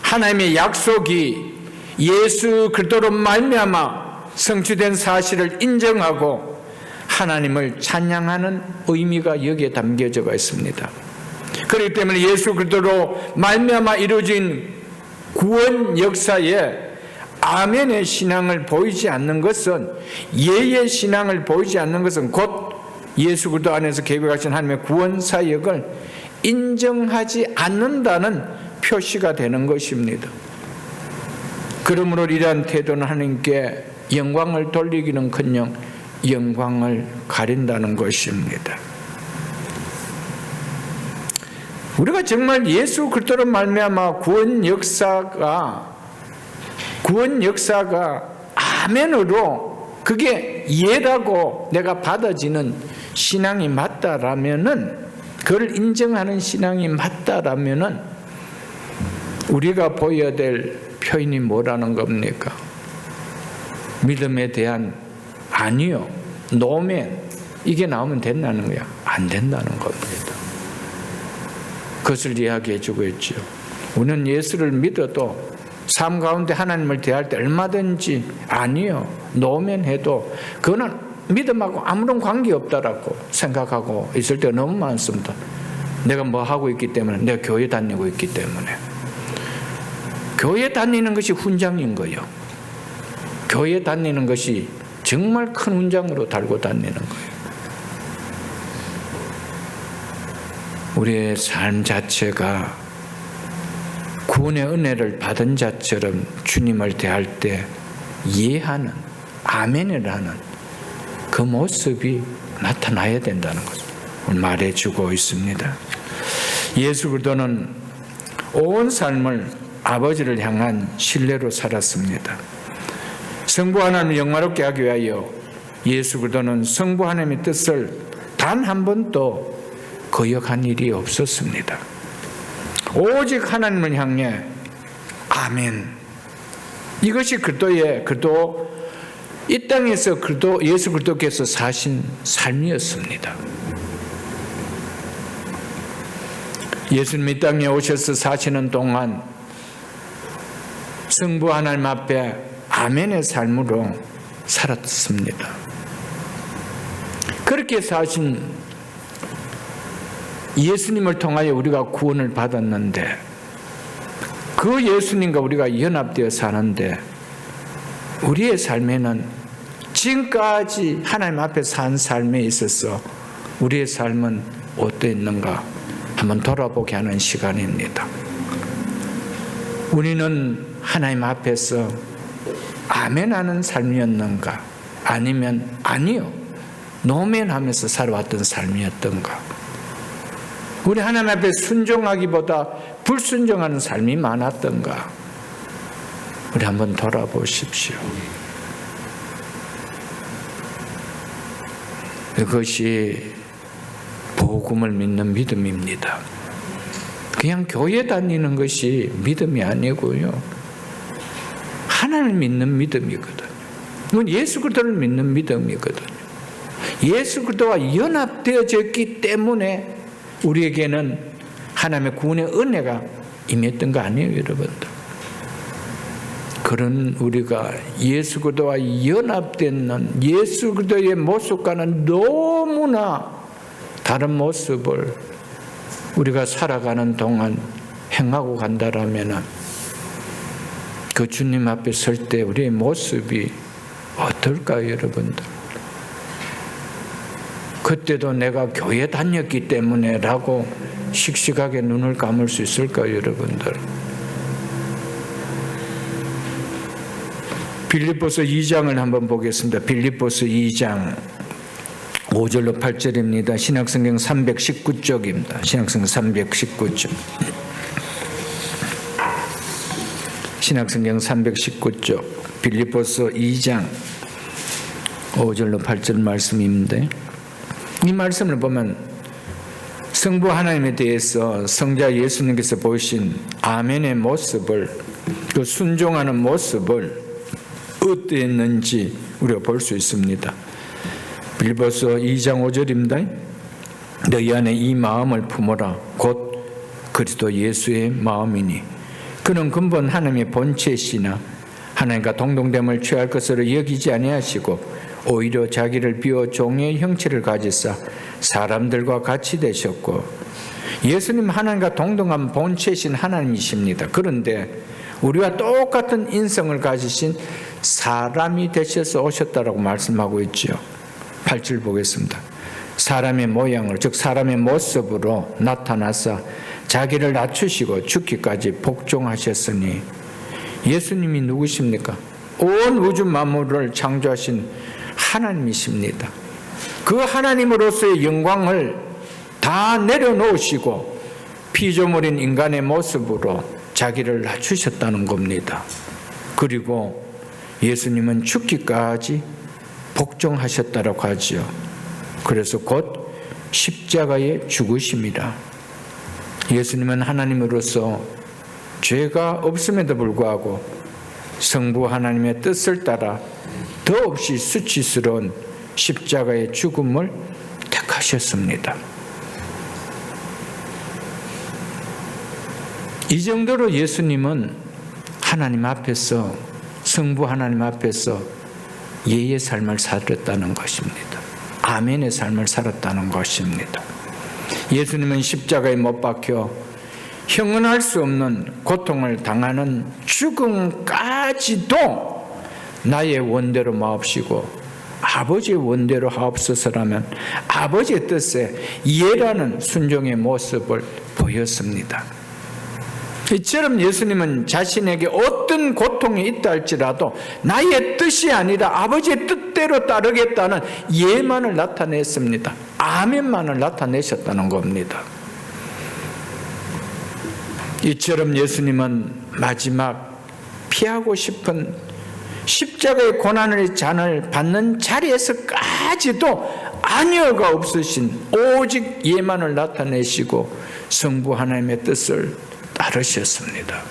하나님의 약속이 예수 그리스도로 말미암아 성취된 사실을 인정하고 하나님을 찬양하는 의미가 여기에 담겨져 있습니다. 그렇기 때문에 예수 그리스도로 말미암아 이루어진 구원 역사에 아멘의 신앙을 보이지 않는 것은, 예의 신앙을 보이지 않는 것은 곧 예수 그리스도 안에서 계획하신 하나님의 구원 사역을 인정하지 않는다는 표시가 되는 것입니다. 그러므로 이러한 태도는 하나님께 영광을 돌리기는커녕 영광을 가린다는 것입니다. 우리가 정말 예수 그리스도로 말미암아 구원 역사가 아멘으로 그게 예라고 내가 받아지는 신앙이 맞다라면은, 그걸 인정하는 신앙이 맞다라면은 우리가 보여야 될 표현이 뭐라는 겁니까? 믿음에 대한 아니요, 노멘, 이게 나오면 된다는 거야? 안 된다는 겁니다. 그것을 이야기해 주고 있죠. 우리는 예수를 믿어도 삶 가운데 하나님을 대할 때 얼마든지 아니요, 노멘 해도 그거는 믿음하고 아무런 관계없다라고 생각하고 있을 때가 너무 많습니다. 내가 뭐 하고 있기 때문에, 내가 교회 다니고 있기 때문에. 교회 다니는 것이 훈장인 거예요. 교회 다니는 것이 정말 큰 훈장으로 달고 다니는 거예요. 우리의 삶 자체가 구원의 은혜를 받은 자처럼 주님을 대할 때 이해하는, 아멘을 하는 그 모습이 나타나야 된다는 것을 말해주고 있습니다. 예수 그리스도는 온 삶을 아버지를 향한 신뢰로 살았습니다. 성부 하나님을 영화롭게 하기 위하여 예수 그리스도는 성부 하나님의 뜻을 단 한 번도 거역한 일이 없었습니다. 오직 하나님을 향해 아멘, 이것이 그리스도, 이 땅에서 예수 그리스도께서 사신 삶이었습니다. 예수님 이 땅에 오셔서 사시는 동안 성부 하나님 앞에 아멘의 삶으로 살았습니다. 그렇게 사신 예수님을 통하여 우리가 구원을 받았는데, 그 예수님과 우리가 연합되어 사는데 우리의 삶에는 지금까지 하나님 앞에 산 삶에 있어서 우리의 삶은 어떠했는가 한번 돌아보게 하는 시간입니다. 우리는 하나님 앞에서 아멘하는 삶이었는가, 아니면 아니요, 노멘하면서 살아왔던 삶이었던가. 우리 하나님 앞에 순종하기보다 불순종하는 삶이 많았던가. 우리 한번 돌아보십시오. 그것이 복음을 믿는 믿음입니다. 그냥 교회 다니는 것이 믿음이 아니고요, 하나님을 믿는 믿음이거든요. 이건 예수 그리스도를 믿는 믿음이거든요. 예수 그리스도와 연합되어졌기 때문에 우리에게는 하나님의 구원의 은혜가 임했던 거 아니에요, 여러분들? 그런 우리가 예수 그리스도와 연합된 예수 그리스도의 모습과는 너무나 다른 모습을 우리가 살아가는 동안 행하고 간다라면 그 주님 앞에 설 때 우리의 모습이 어떨까요, 여러분들? 그때도 내가 교회 다녔기 때문에 라고 씩씩하게 눈을 감을 수 있을까요, 여러분들? 빌립보서 2장을 한번 보겠습니다. 빌립보서 2장 5절로 8절입니다. 신약성경 319쪽입니다. 신약성경 319쪽. 신약성경 319쪽. 빌립보서 2장 5절로 8절 말씀인데, 이 말씀을 보면 성부 하나님에 대해서 성자 예수님께서 보이신 아멘의 모습을, 그 순종하는 모습을 어땠는지 우리가 볼 수 있습니다. 빌립보서 2장 5절입니다. 너희 안에 이 마음을 품어라. 곧 그리스도 예수의 마음이니 그는 근본 하나님의 본체시나 하나님과 동등됨을 취할 것으로 여기지 아니하시고 오히려 자기를 비워 종의 형체를 가지사 사람들과 같이 되셨고, 예수님 하나님과 동등한 본체신 하나님이십니다. 그런데 우리와 똑같은 인성을 가지신 사람이 되셔서 오셨다라고 말씀하고 있죠. 8절 보겠습니다. 사람의 모양을, 즉 사람의 모습으로 나타나사 자기를 낮추시고 죽기까지 복종하셨으니, 예수님이 누구십니까? 온 우주 만물을 창조하신 하나님이십니다. 그 하나님으로서의 영광을 다 내려놓으시고 피조물인 인간의 모습으로 자기를 낮추셨다는 겁니다. 그리고 예수님은 죽기까지 복종하셨다고 하죠. 그래서 곧 십자가에 죽으심이라. 예수님은 하나님으로서 죄가 없음에도 불구하고 성부 하나님의 뜻을 따라 더없이 수치스러운 십자가의 죽음을 택하셨습니다. 이 정도로 예수님은 하나님 앞에서, 성부 하나님 앞에서 예의 삶을 살았다는 것입니다. 아멘의 삶을 살았다는 것입니다. 예수님은 십자가에 못 박혀 형언할 수 없는 고통을 당하는 죽음까지도 나의 원대로 마옵시고 아버지의 원대로 하옵소서라면 아버지의 뜻에 예라는 순종의 모습을 보였습니다. 이처럼 예수님은 자신에게 어떤 고통이 있다 할지라도 나의 뜻이 아니라 아버지의 뜻대로 따르겠다는 예만을 나타냈습니다. 아멘만을 나타내셨다는 겁니다. 이처럼 예수님은 마지막 피하고 싶은 십자가의 고난의 잔을 받는 자리에서까지도 아니어가 없으신 오직 예만을 나타내시고 성부 하나님의 뜻을 따르셨습니다.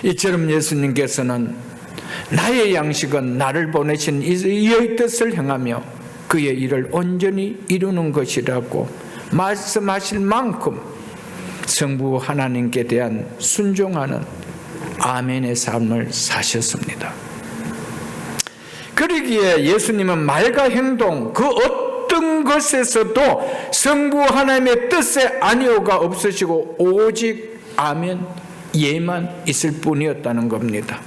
이처럼 예수님께서는 나의 양식은 나를 보내신 이의 뜻을 행하며 그의 일을 온전히 이루는 것이라고 말씀하실 만큼 성부 하나님께 대한 순종하는 아멘의 삶을 사셨습니다. 그러기에 예수님은 말과 행동 그 어떤 것에서도 성부 하나님의 뜻에 아니오가 없으시고 오직 아멘, 예만 있을 뿐이었다는 겁니다.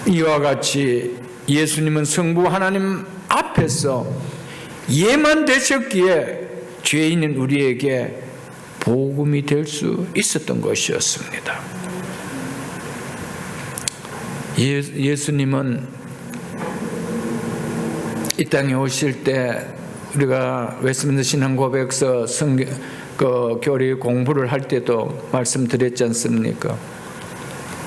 이와 같이 예수님은 성부 하나님 앞에서 예만 되셨기에 죄인인 우리에게 복음이 될 수 있었던 것이었습니다. 예수님은 이 땅에 오실 때 우리가 웨스트민스터 신앙고백서 교리 공부를 할 때도 말씀드렸지 않습니까?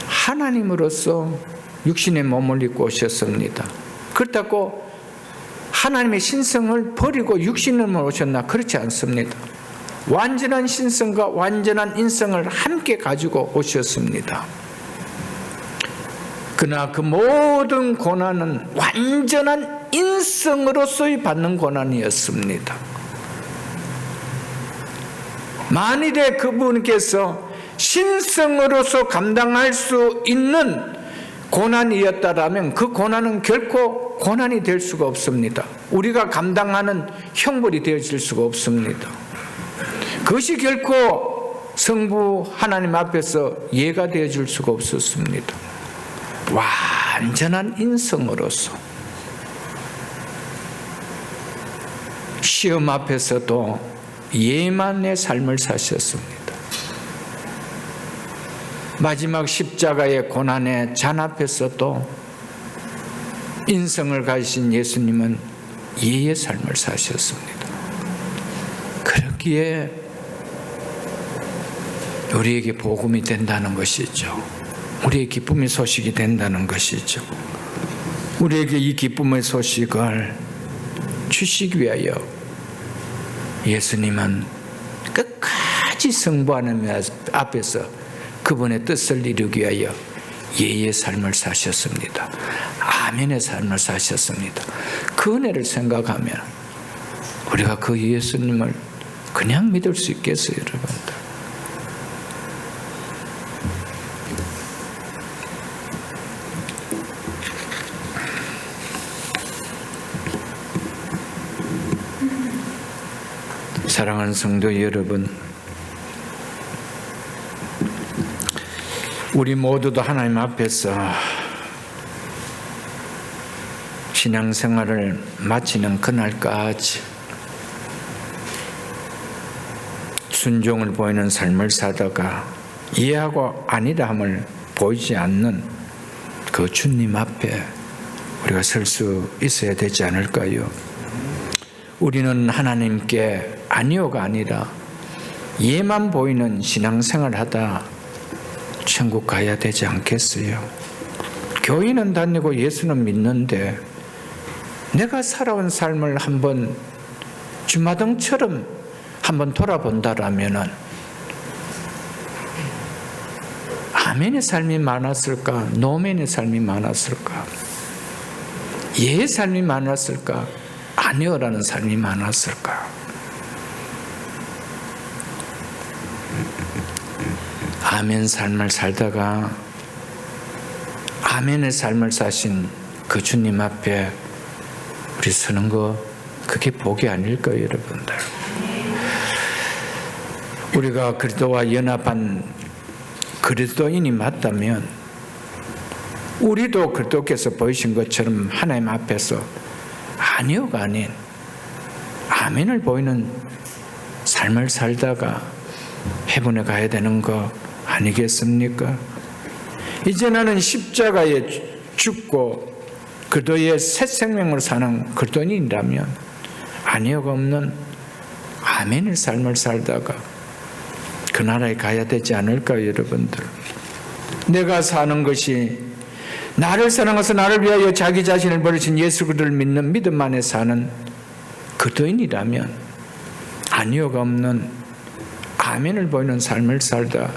하나님으로서 육신의 몸을 입고 오셨습니다. 그렇다고 하나님의 신성을 버리고 육신으로 오셨나? 그렇지 않습니다. 완전한 신성과 완전한 인성을 함께 가지고 오셨습니다. 그러나 그 모든 고난은 완전한 인성으로서의 받는 고난이었습니다. 만일에 그분께서 신성으로서 감당할 수 있는 고난이었다라면 그 고난은 결코 고난이 될 수가 없습니다. 우리가 감당하는 형벌이 되어질 수가 없습니다. 그것이 결코 성부 하나님 앞에서 예가 되어질 수가 없었습니다. 완전한 인성으로서 시험 앞에서도 예만의 삶을 사셨습니다. 마지막 십자가의 고난의 잔 앞에서도 인성을 가지신 예수님은 예의 삶을 사셨습니다. 그렇기에 우리에게 복음이 된다는 것이죠. 우리의 기쁨의 소식이 된다는 것이죠. 우리에게 이 기쁨의 소식을 주시기 위하여 예수님은 끝까지 성부하는 앞에서 그분의 뜻을 이루기 위하여 예의 삶을 사셨습니다. 아멘의 삶을 사셨습니다. 그 은혜를 생각하면 우리가 그 예수님을 그냥 믿을 수 있겠어요, 여러분들? 사랑하는 성도 여러분, 우리 모두도 하나님 앞에서 신앙생활을 마치는 그날까지 순종을 보이는 삶을 사다가 이해하고 아니다 함을 보이지 않는 그 주님 앞에 우리가 설 수 있어야 되지 않을까요? 우리는 하나님께 아니요가 아니라 예만 보이는 신앙생활을 하다 천국 가야 되지 않겠어요? 교회는 다니고 예수는 믿는데 내가 살아온 삶을 한번 주마등처럼 한번 돌아본다라면은 아멘의 삶이 많았을까? 노멘의 삶이 많았을까? 예의 삶이 많았을까? 아니요라는 삶이 많았을까? 아멘 삶을 살다가 아멘의 삶을 사신 그 주님 앞에 우리 서는 거 그게 복이 아닐까요, 여러분들? 우리가 그리스도와 연합한 그리스도인이 맞다면 우리도 그리스도께서 보이신 것처럼 하나님 앞에서 아니요가 아닌 아멘을 보이는 삶을 살다가 해분에 가야 되는 거 아니겠습니까? 이제 나는 십자가에 죽고 그리스도의 새 생명으로 사는 그리스도인이라면 아니요가 없는 아멘의 삶을 살다가 그 나라에 가야 되지 않을까요, 여러분들? 내가 사는 것이 나를 사랑해서 나를 위하여 자기 자신을 버리신 예수 그리스도를 믿는 믿음 안에 사는 그리스도인이라면 아니요가 없는 아멘을 보이는 삶을 살다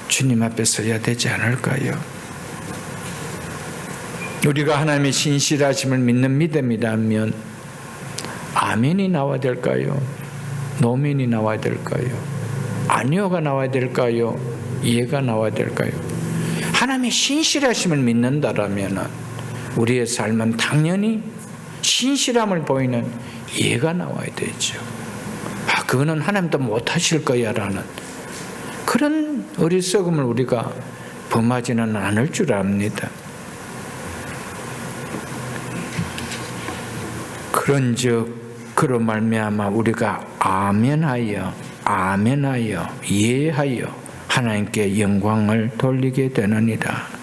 주님 앞에 서야 되지 않을까요? 우리가 하나님의 신실하심을 믿는 믿음이라면 아멘이 나와야 될까요? 노멘이 나와야 될까요? 아니요가 나와야 될까요? 이해가 나와야 될까요? 하나님의 신실하심을 믿는다라면 우리의 삶은 당연히 신실함을 보이는 이해가 나와야 되죠. 그거는 하나님도 못하실 거야 라는 그런 어리석음을 우리가 범하지는 않을 줄 압니다. 그런즉 그로 말미암아 우리가 아멘하여 이해하여 하나님께 영광을 돌리게 되느니라.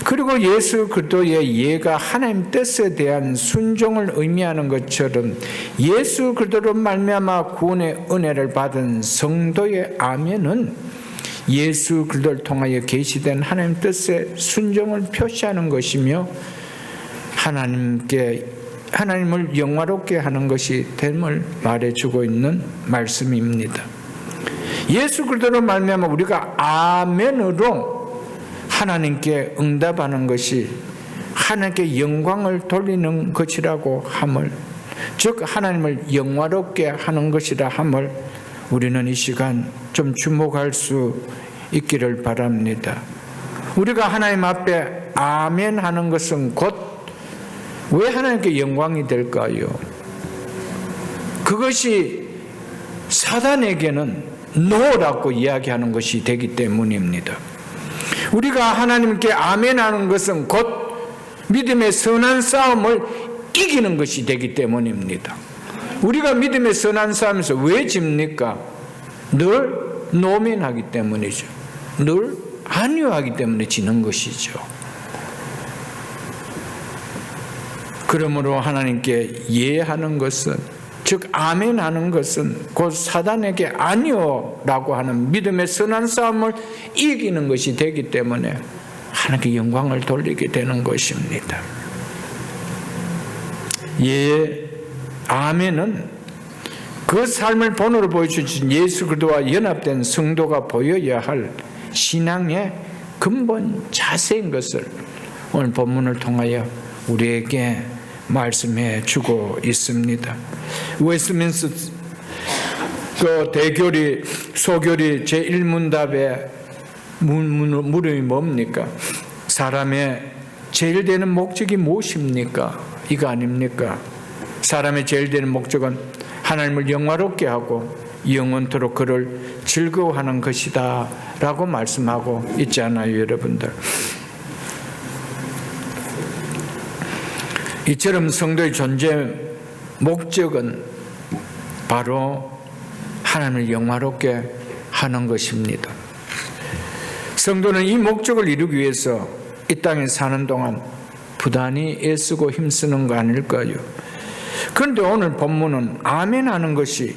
그리고 예수 그리스도의 이해가 하나님 뜻에 대한 순종을 의미하는 것처럼 예수 그리스도로 말미암아 구원의 은혜를 받은 성도의 아멘은 예수 그리스도를 통하여 계시된 하나님 뜻의 순종을 표시하는 것이며 하나님을 영화롭게 하는 것이 됨을 말해주고 있는 말씀입니다. 예수 그리스도로 말미암아 우리가 아멘으로 하나님께 응답하는 것이 하나님께 영광을 돌리는 것이라고 함을, 즉 하나님을 영화롭게 하는 것이라 함을 우리는 이 시간 좀 주목할 수 있기를 바랍니다. 우리가 하나님 앞에 아멘 하는 것은 곧 왜 하나님께 영광이 될까요? 그것이 사단에게는 노라고 이야기하는 것이 되기 때문입니다. 우리가 하나님께 아멘하는 것은 곧 믿음의 선한 싸움을 이기는 것이 되기 때문입니다. 우리가 믿음의 선한 싸움에서 왜 집니까? 늘 노면하기 때문이죠. 늘 안위하기 때문에 지는 것이죠. 그러므로 하나님께 예하는 것은, 즉 아멘하는 것은 곧 사단에게 아니오라고 하는 믿음의 선한 싸움을 이기는 것이 되기 때문에 하나님께 영광을 돌리게 되는 것입니다. 예, 아멘은 그 삶을 본으로 보여주신 예수 그리스도와 연합된 성도가 보여야 할 신앙의 근본 자세인 것을 오늘 본문을 통하여 우리에게 말씀해 주고 있습니다. 웨스트민스터 그 대교리 소교리 제1문답의 물음이 뭡니까? 사람의 제일 되는 목적이 무엇입니까? 이거 아닙니까? 사람의 제일 되는 목적은 하나님을 영화롭게 하고 영원토록 그를 즐거워하는 것이다 라고 말씀하고 있잖아요, 여러분들. 이처럼 성도의 존재 목적은 바로 하나님을 영화롭게 하는 것입니다. 성도는 이 목적을 이루기 위해서 이 땅에 사는 동안 부단히 애쓰고 힘쓰는 거 아닐까요? 그런데 오늘 본문은 아멘 하는 것이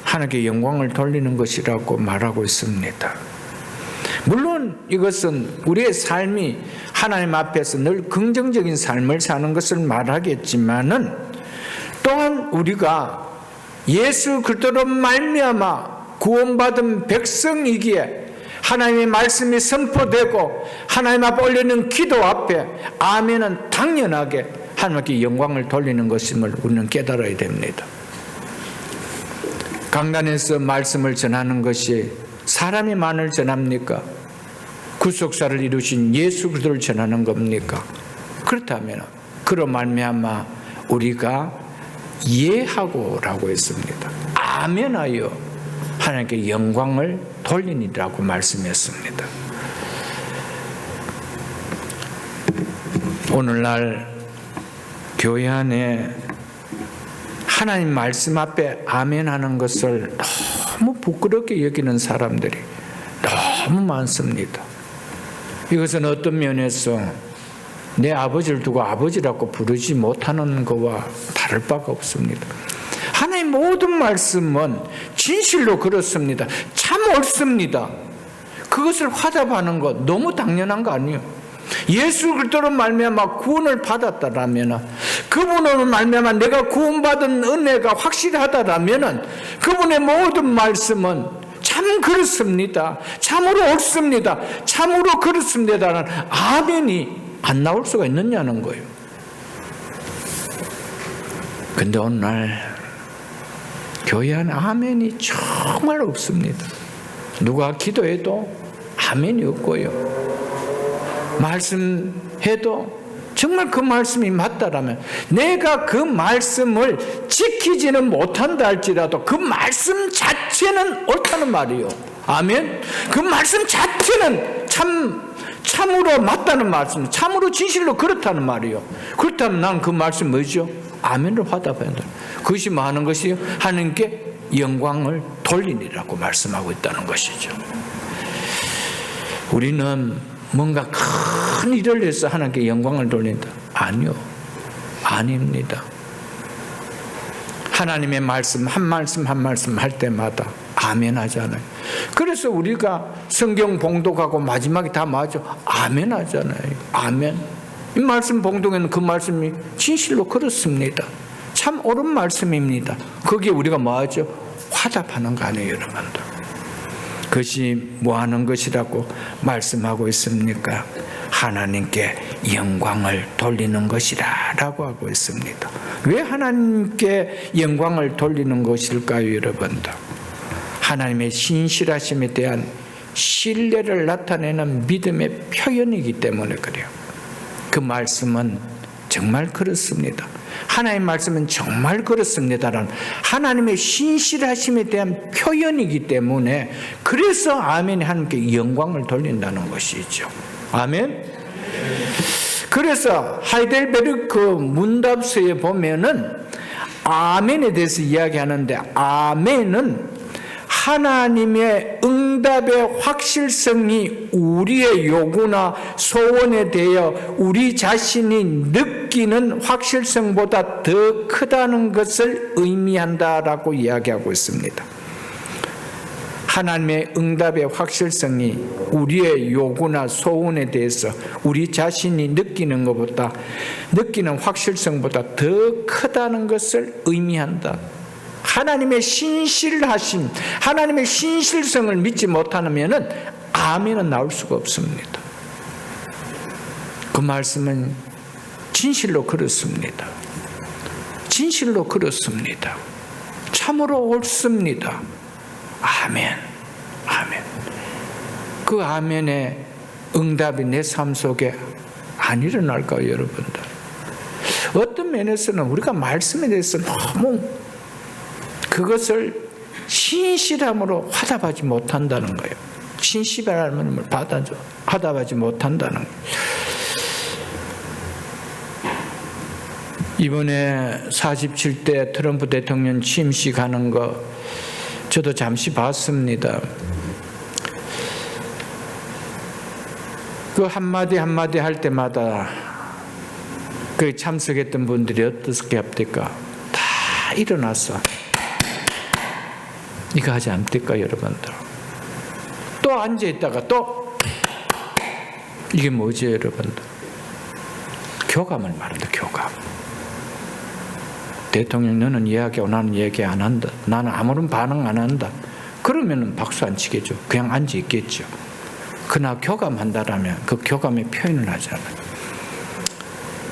하나님께 영광을 돌리는 것이라고 말하고 있습니다. 물론 이것은 우리의 삶이 하나님 앞에서 늘 긍정적인 삶을 사는 것을 말하겠지만은 또한 우리가 예수 그리스도로 말미암아 구원받은 백성이기에 하나님의 말씀이 선포되고 하나님 앞에 올리는 기도 앞에 아멘은 당연하게 하나님께 영광을 돌리는 것임을 우리는 깨달아야 됩니다. 강단에서 말씀을 전하는 것이 사람이 만을 전합니까? 구속사를 이루신 예수 그리스도를 전하는 겁니까? 그렇다면 그로 말미암아 우리가 예하고라고 했습니다. 아멘하여 하나님께 영광을 돌리니라고 말씀했습니다. 오늘날 교회 안에 하나님 말씀 앞에 아멘하는 것을 너무 부끄럽게 여기는 사람들이 너무 많습니다. 이것은 어떤 면에서 내 아버지를 두고 아버지라고 부르지 못하는 것과 다를 바가 없습니다. 하나님 모든 말씀은 진실로 그렇습니다. 참 옳습니다. 그것을 화답하는 것 너무 당연한 거 아니에요. 예수 그리스도로 말미암아 구원을 받았다라면, 그분으로 말미암아 내가 구원받은 은혜가 확실하다라면 그분의 모든 말씀은 참 그렇습니다. 참으로 옳습니다. 참으로 그렇습니다라는 아멘이 안 나올 수가 있느냐는 거예요. 근데 오늘 교회 안에 아멘이 정말 없습니다. 누가 기도해도 아멘이 없고요. 말씀해도 정말 그 말씀이 맞다라면 내가 그 말씀을 지키지는 못한다 할지라도 그 말씀 자체는 옳다는 말이요. 아멘. 그 말씀 자체는 참으로 맞다는 말씀, 참으로 진실로 그렇다는 말이요. 그렇다면 난 그 말씀 뭐죠? 아멘으로 화답해야 돼. 그것이 뭐 하는 것이요? 하나님께 영광을 돌리니라고 말씀하고 있다는 것이죠. 우리는 뭔가 큰 일을 해서 하나님께 영광을 돌린다. 아니요. 아닙니다. 하나님의 말씀 한 말씀 한 말씀 할 때마다 아멘 하잖아요. 그래서 우리가 성경 봉독하고 마지막에 다 맞아. 아멘 하잖아요. 아멘. 이 말씀 봉독에는 그 말씀이 진실로 그렇습니다. 참 옳은 말씀입니다. 거기에 우리가 뭐 하죠? 화답하는 거 아니에요, 여러분들. 그것이 뭐 하는 것이라고 말씀하고 있습니까? 하나님께 영광을 돌리는 것이라 라고 하고 있습니다. 왜 하나님께 영광을 돌리는 것일까요, 여러분들? 하나님의 신실하심에 대한 신뢰를 나타내는 믿음의 표현이기 때문에 그래요. 그 말씀은 정말 그렇습니다. 하나님의 말씀은 정말 그렇습니다라는 하나님의 신실하심에 대한 표현이기 때문에 그래서 아멘이 하나님께 영광을 돌린다는 것이죠. 아멘. 그래서 하이델베르크 문답서에 보면은 아멘에 대해서 이야기하는데, 아멘은 하나님의 응답의 확실성이 우리의 요구나 소원에 대하여 우리 자신이 느끼는 확실성보다 더 크다는 것을 의미한다라고 이야기하고 있습니다. 하나님의 응답의 확실성이 우리의 요구나 소원에 대해서 우리 자신이 느끼는 것보다, 느끼는 확실성보다 더 크다는 것을 의미한다. 하나님의 신실하심, 하나님의 신실성을 믿지 못하면 아멘은 나올 수가 없습니다. 그 말씀은 진실로 그렇습니다. 진실로 그렇습니다. 참으로 옳습니다. 아멘, 아멘. 그 아멘의 응답이 내 삶 속에 안 일어날까요, 여러분들? 어떤 면에서는 우리가 말씀에 대해서 너무 그것을 신실함으로 화답하지 못한다는 거예요. 신실함을 화답하지 못한다는 거예요. 이번에 47대 트럼프 대통령 취임식 하는 거 저도 잠시 봤습니다. 그 한마디 한마디 할 때마다 그 참석했던 분들이 어떻게 합니까? 다 일어났어. 이거 하지 않습니까, 여러분들? 또 앉아있다가 또 이게 뭐죠, 여러분들? 교감을 말한다, 교감. 대통령 너는 이야기하고 나는 얘기 안 한다. 나는 아무런 반응 안 한다. 그러면 박수 안 치겠죠. 그냥 앉아있겠죠. 그러나 교감한다라면 그 교감의 표현을 하잖아요.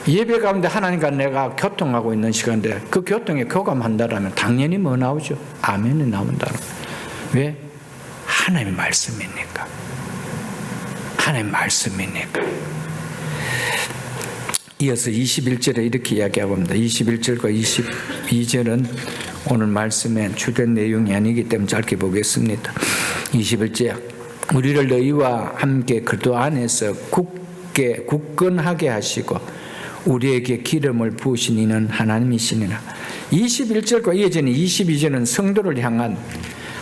예배 가운데 하나님과 내가 교통하고 있는 시간인데 그 교통에 교감한다라면 당연히 뭐 나오죠? 아멘이 나온다는 거예요. 왜? 하나님의 말씀이니까. 하나님의 말씀이니까. 이어서 21절에 이렇게 이야기하고 있습니다. 21절과 22절은 오늘 말씀의 주된 내용이 아니기 때문에 짧게 보겠습니다. 21절, 우리를 너희와 함께 그리스도 안에서 굳건하게 하시고 우리에게 기름을 부으신 이는 하나님이시니라. 21절과 이어지는 22절은 성도를 향한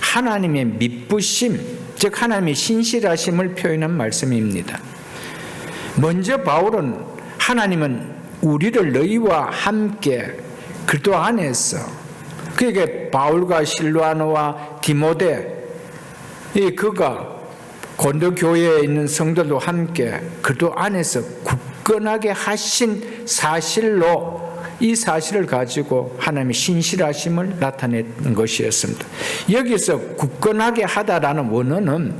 하나님의 믿부심, 즉 하나님의 신실하심을 표현한 말씀입니다. 먼저 바울은 하나님은 우리를 너희와 함께 그리스도 안에서, 그게 바울과 실로아노와 디모데, 그가 고린도 교회에 있는 성도도 함께 그리스도 안에서 굳건하게 하신 사실로, 이 사실을 가지고 하나님의 신실하심을 나타낸 것이었습니다. 여기서 굳건하게 하다라는 원어는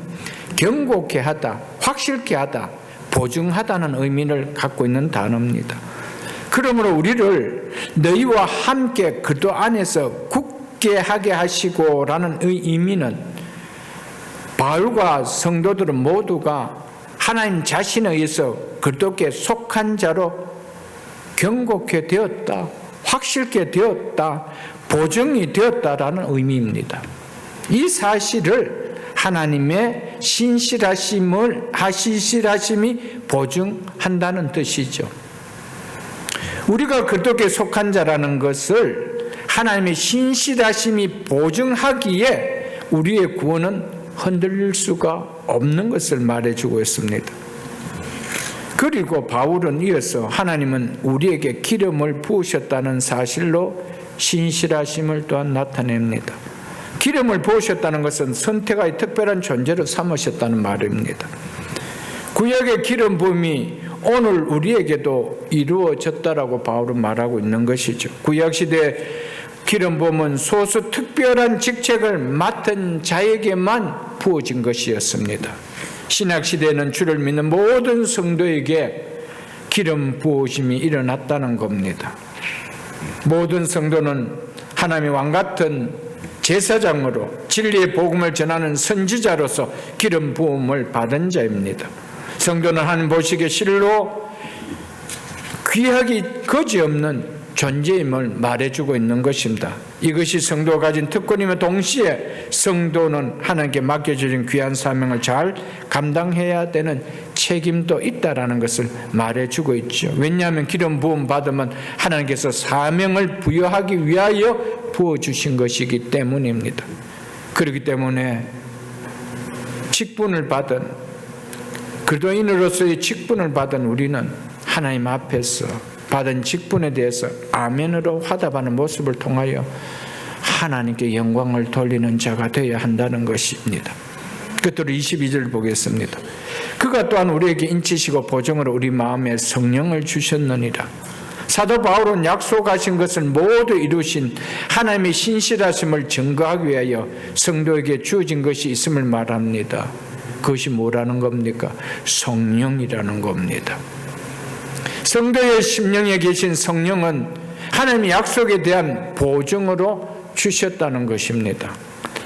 견고케 하다, 확실케 하다, 보증하다는 의미를 갖고 있는 단어입니다. 그러므로 우리를 너희와 함께 그리스도 안에서 굳게 하게 하시고라는 의미는 바울과 성도들은 모두가 하나님 자신에 의해서 그리스도께 속한 자로 견고케 되었다, 확실케 되었다, 보증이 되었다라는 의미입니다. 이 사실을 하나님의 신실하심이 보증한다는 뜻이죠. 우리가 그리스도께 속한 자라는 것을 하나님의 신실하심이 보증하기에 우리의 구원은 흔들릴 수가 없는 것을 말해주고 있습니다. 그리고 바울은 이어서 하나님은 우리에게 기름을 부으셨다는 사실로 신실하심을 또한 나타냅니다. 기름을 부으셨다는 것은 선택의 특별한 존재로 삼으셨다는 말입니다. 구약의 기름 부음이 오늘 우리에게도 이루어졌다라고 바울은 말하고 있는 것이죠. 구약시대 기름 부음은 소수 특별한 직책을 맡은 자에게만 부어진 것이었습니다. 신약시대에는 주를 믿는 모든 성도에게 기름 부으심이 일어났다는 겁니다. 모든 성도는 하나님의 왕같은 제사장으로 진리의 복음을 전하는 선지자로서 기름 부음을 받은 자입니다. 성도는 하나님 보시기에 실로 귀하기 거지없는 존재임을 말해주고 있는 것입니다. 이것이 성도가 가진 특권이며 동시에 성도는 하나님께 맡겨주신 귀한 사명을 잘 감당해야 되는 책임도 있다라는 것을 말해주고 있죠. 왜냐하면 기름 부음 받으면 하나님께서 사명을 부여하기 위하여 부어주신 것이기 때문입니다. 그렇기 때문에 직분을 받은, 그리스도인으로서의 직분을 받은 우리는 하나님 앞에서 받은 직분에 대해서 아멘으로 화답하는 모습을 통하여 하나님께 영광을 돌리는 자가 되어야 한다는 것입니다. 끝으로 22절 보겠습니다. 그가 또한 우리에게 인치시고 보증으로 우리 마음에 성령을 주셨느니라. 사도 바울은 약속하신 것을 모두 이루신 하나님의 신실하심을 증거하기 위하여 성도에게 주어진 것이 있음을 말합니다. 그것이 뭐라는 겁니까? 성령이라는 겁니다. 성도의 심령에 계신 성령은 하나님의 약속에 대한 보증으로 주셨다는 것입니다.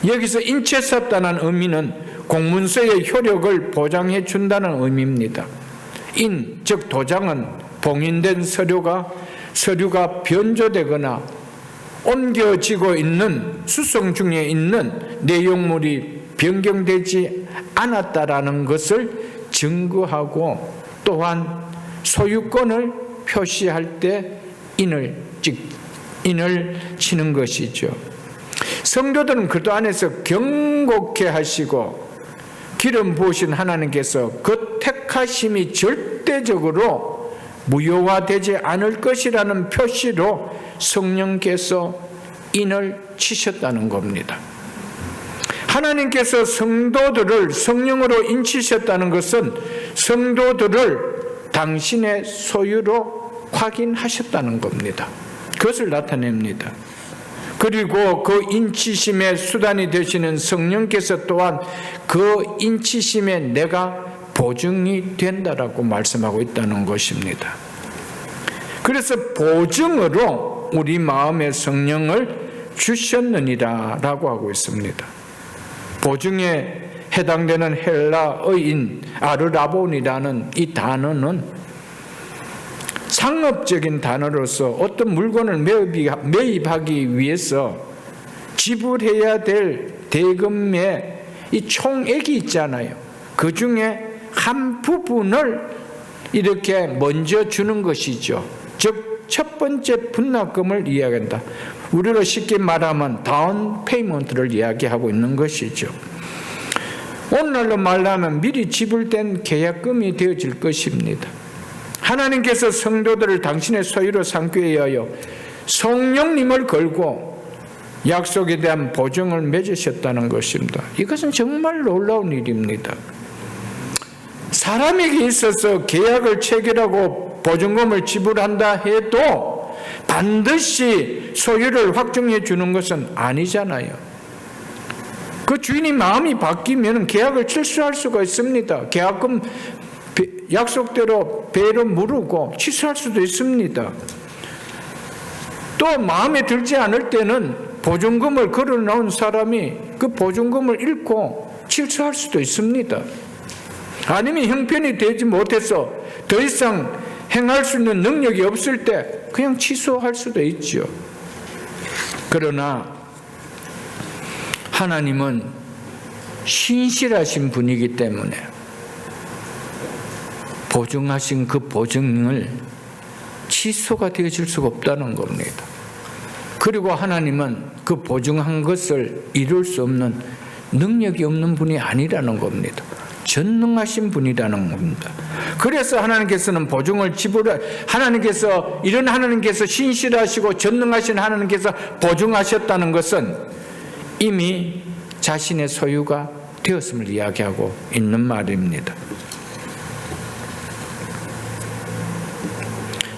여기서 인체섭다는 의미는 공문서의 효력을 보장해 준다는 의미입니다. 즉 도장은 봉인된 서류가 변조되거나 옮겨지고 있는 수송 중에 있는 내용물이 변경되지 않았다라는 것을 증거하고 또한 소유권을 표시할 때 인을 치는 것이죠. 성도들은 그도 안에서 경고케 하시고 기름 부으신 하나님께서 그 택하심이 절대적으로 무효화되지 않을 것이라는 표시로 성령께서 인을 치셨다는 겁니다. 하나님께서 성도들을 성령으로 인치셨다는 것은 성도들을 당신의 소유로 확인하셨다는 겁니다. 그것을 나타냅니다. 그리고 그 인치심의 수단이 되시는 성령께서 또한 그 인치심에 내가 보증이 된다라고 말씀하고 있다는 것입니다. 그래서 보증으로 우리 마음에 성령을 주셨느니라 라고 하고 있습니다. 보증에 해당되는 헬라어인 아르라본이라는 이 단어는 상업적인 단어로서 어떤 물건을 매입하기 위해서 지불해야 될 대금의 이 총액이 있잖아요. 그 중에 한 부분을 이렇게 먼저 주는 것이죠. 즉 첫 번째 분납금을 이야기한다. 우리로 쉽게 말하면 다운 페이먼트를 이야기하고 있는 것이죠. 오늘날로 말하면 미리 지불된 계약금이 되어질 것입니다. 하나님께서 성도들을 당신의 소유로 삼기 위하여 성령님을 걸고 약속에 대한 보증을 맺으셨다는 것입니다. 이것은 정말 놀라운 일입니다. 사람에게 있어서 계약을 체결하고 보증금을 지불한다 해도 반드시 소유를 확정해 주는 것은 아니잖아요. 그 주인이 마음이 바뀌면 계약을 취소할 수가 있습니다. 계약금 약속대로 배로 무르고 취소할 수도 있습니다. 또 마음에 들지 않을 때는 보증금을 걸어놓은 사람이 그 보증금을 잃고 취소할 수도 있습니다. 아니면 형편이 되지 못해서 더 이상 행할 수 있는 능력이 없을 때 그냥 취소할 수도 있죠. 그러나 하나님은 신실하신 분이기 때문에 보증하신 그 보증을 취소가 되어질 수가 없다는 겁니다. 그리고 하나님은 그 보증한 것을 이룰 수 없는 능력이 없는 분이 아니라는 겁니다. 전능하신 분이라는 겁니다. 그래서 하나님께서는 보증을 하나님께서 신실하시고 전능하신 하나님께서 보증하셨다는 것은 이미 자신의 소유가 되었음을 이야기하고 있는 말입니다.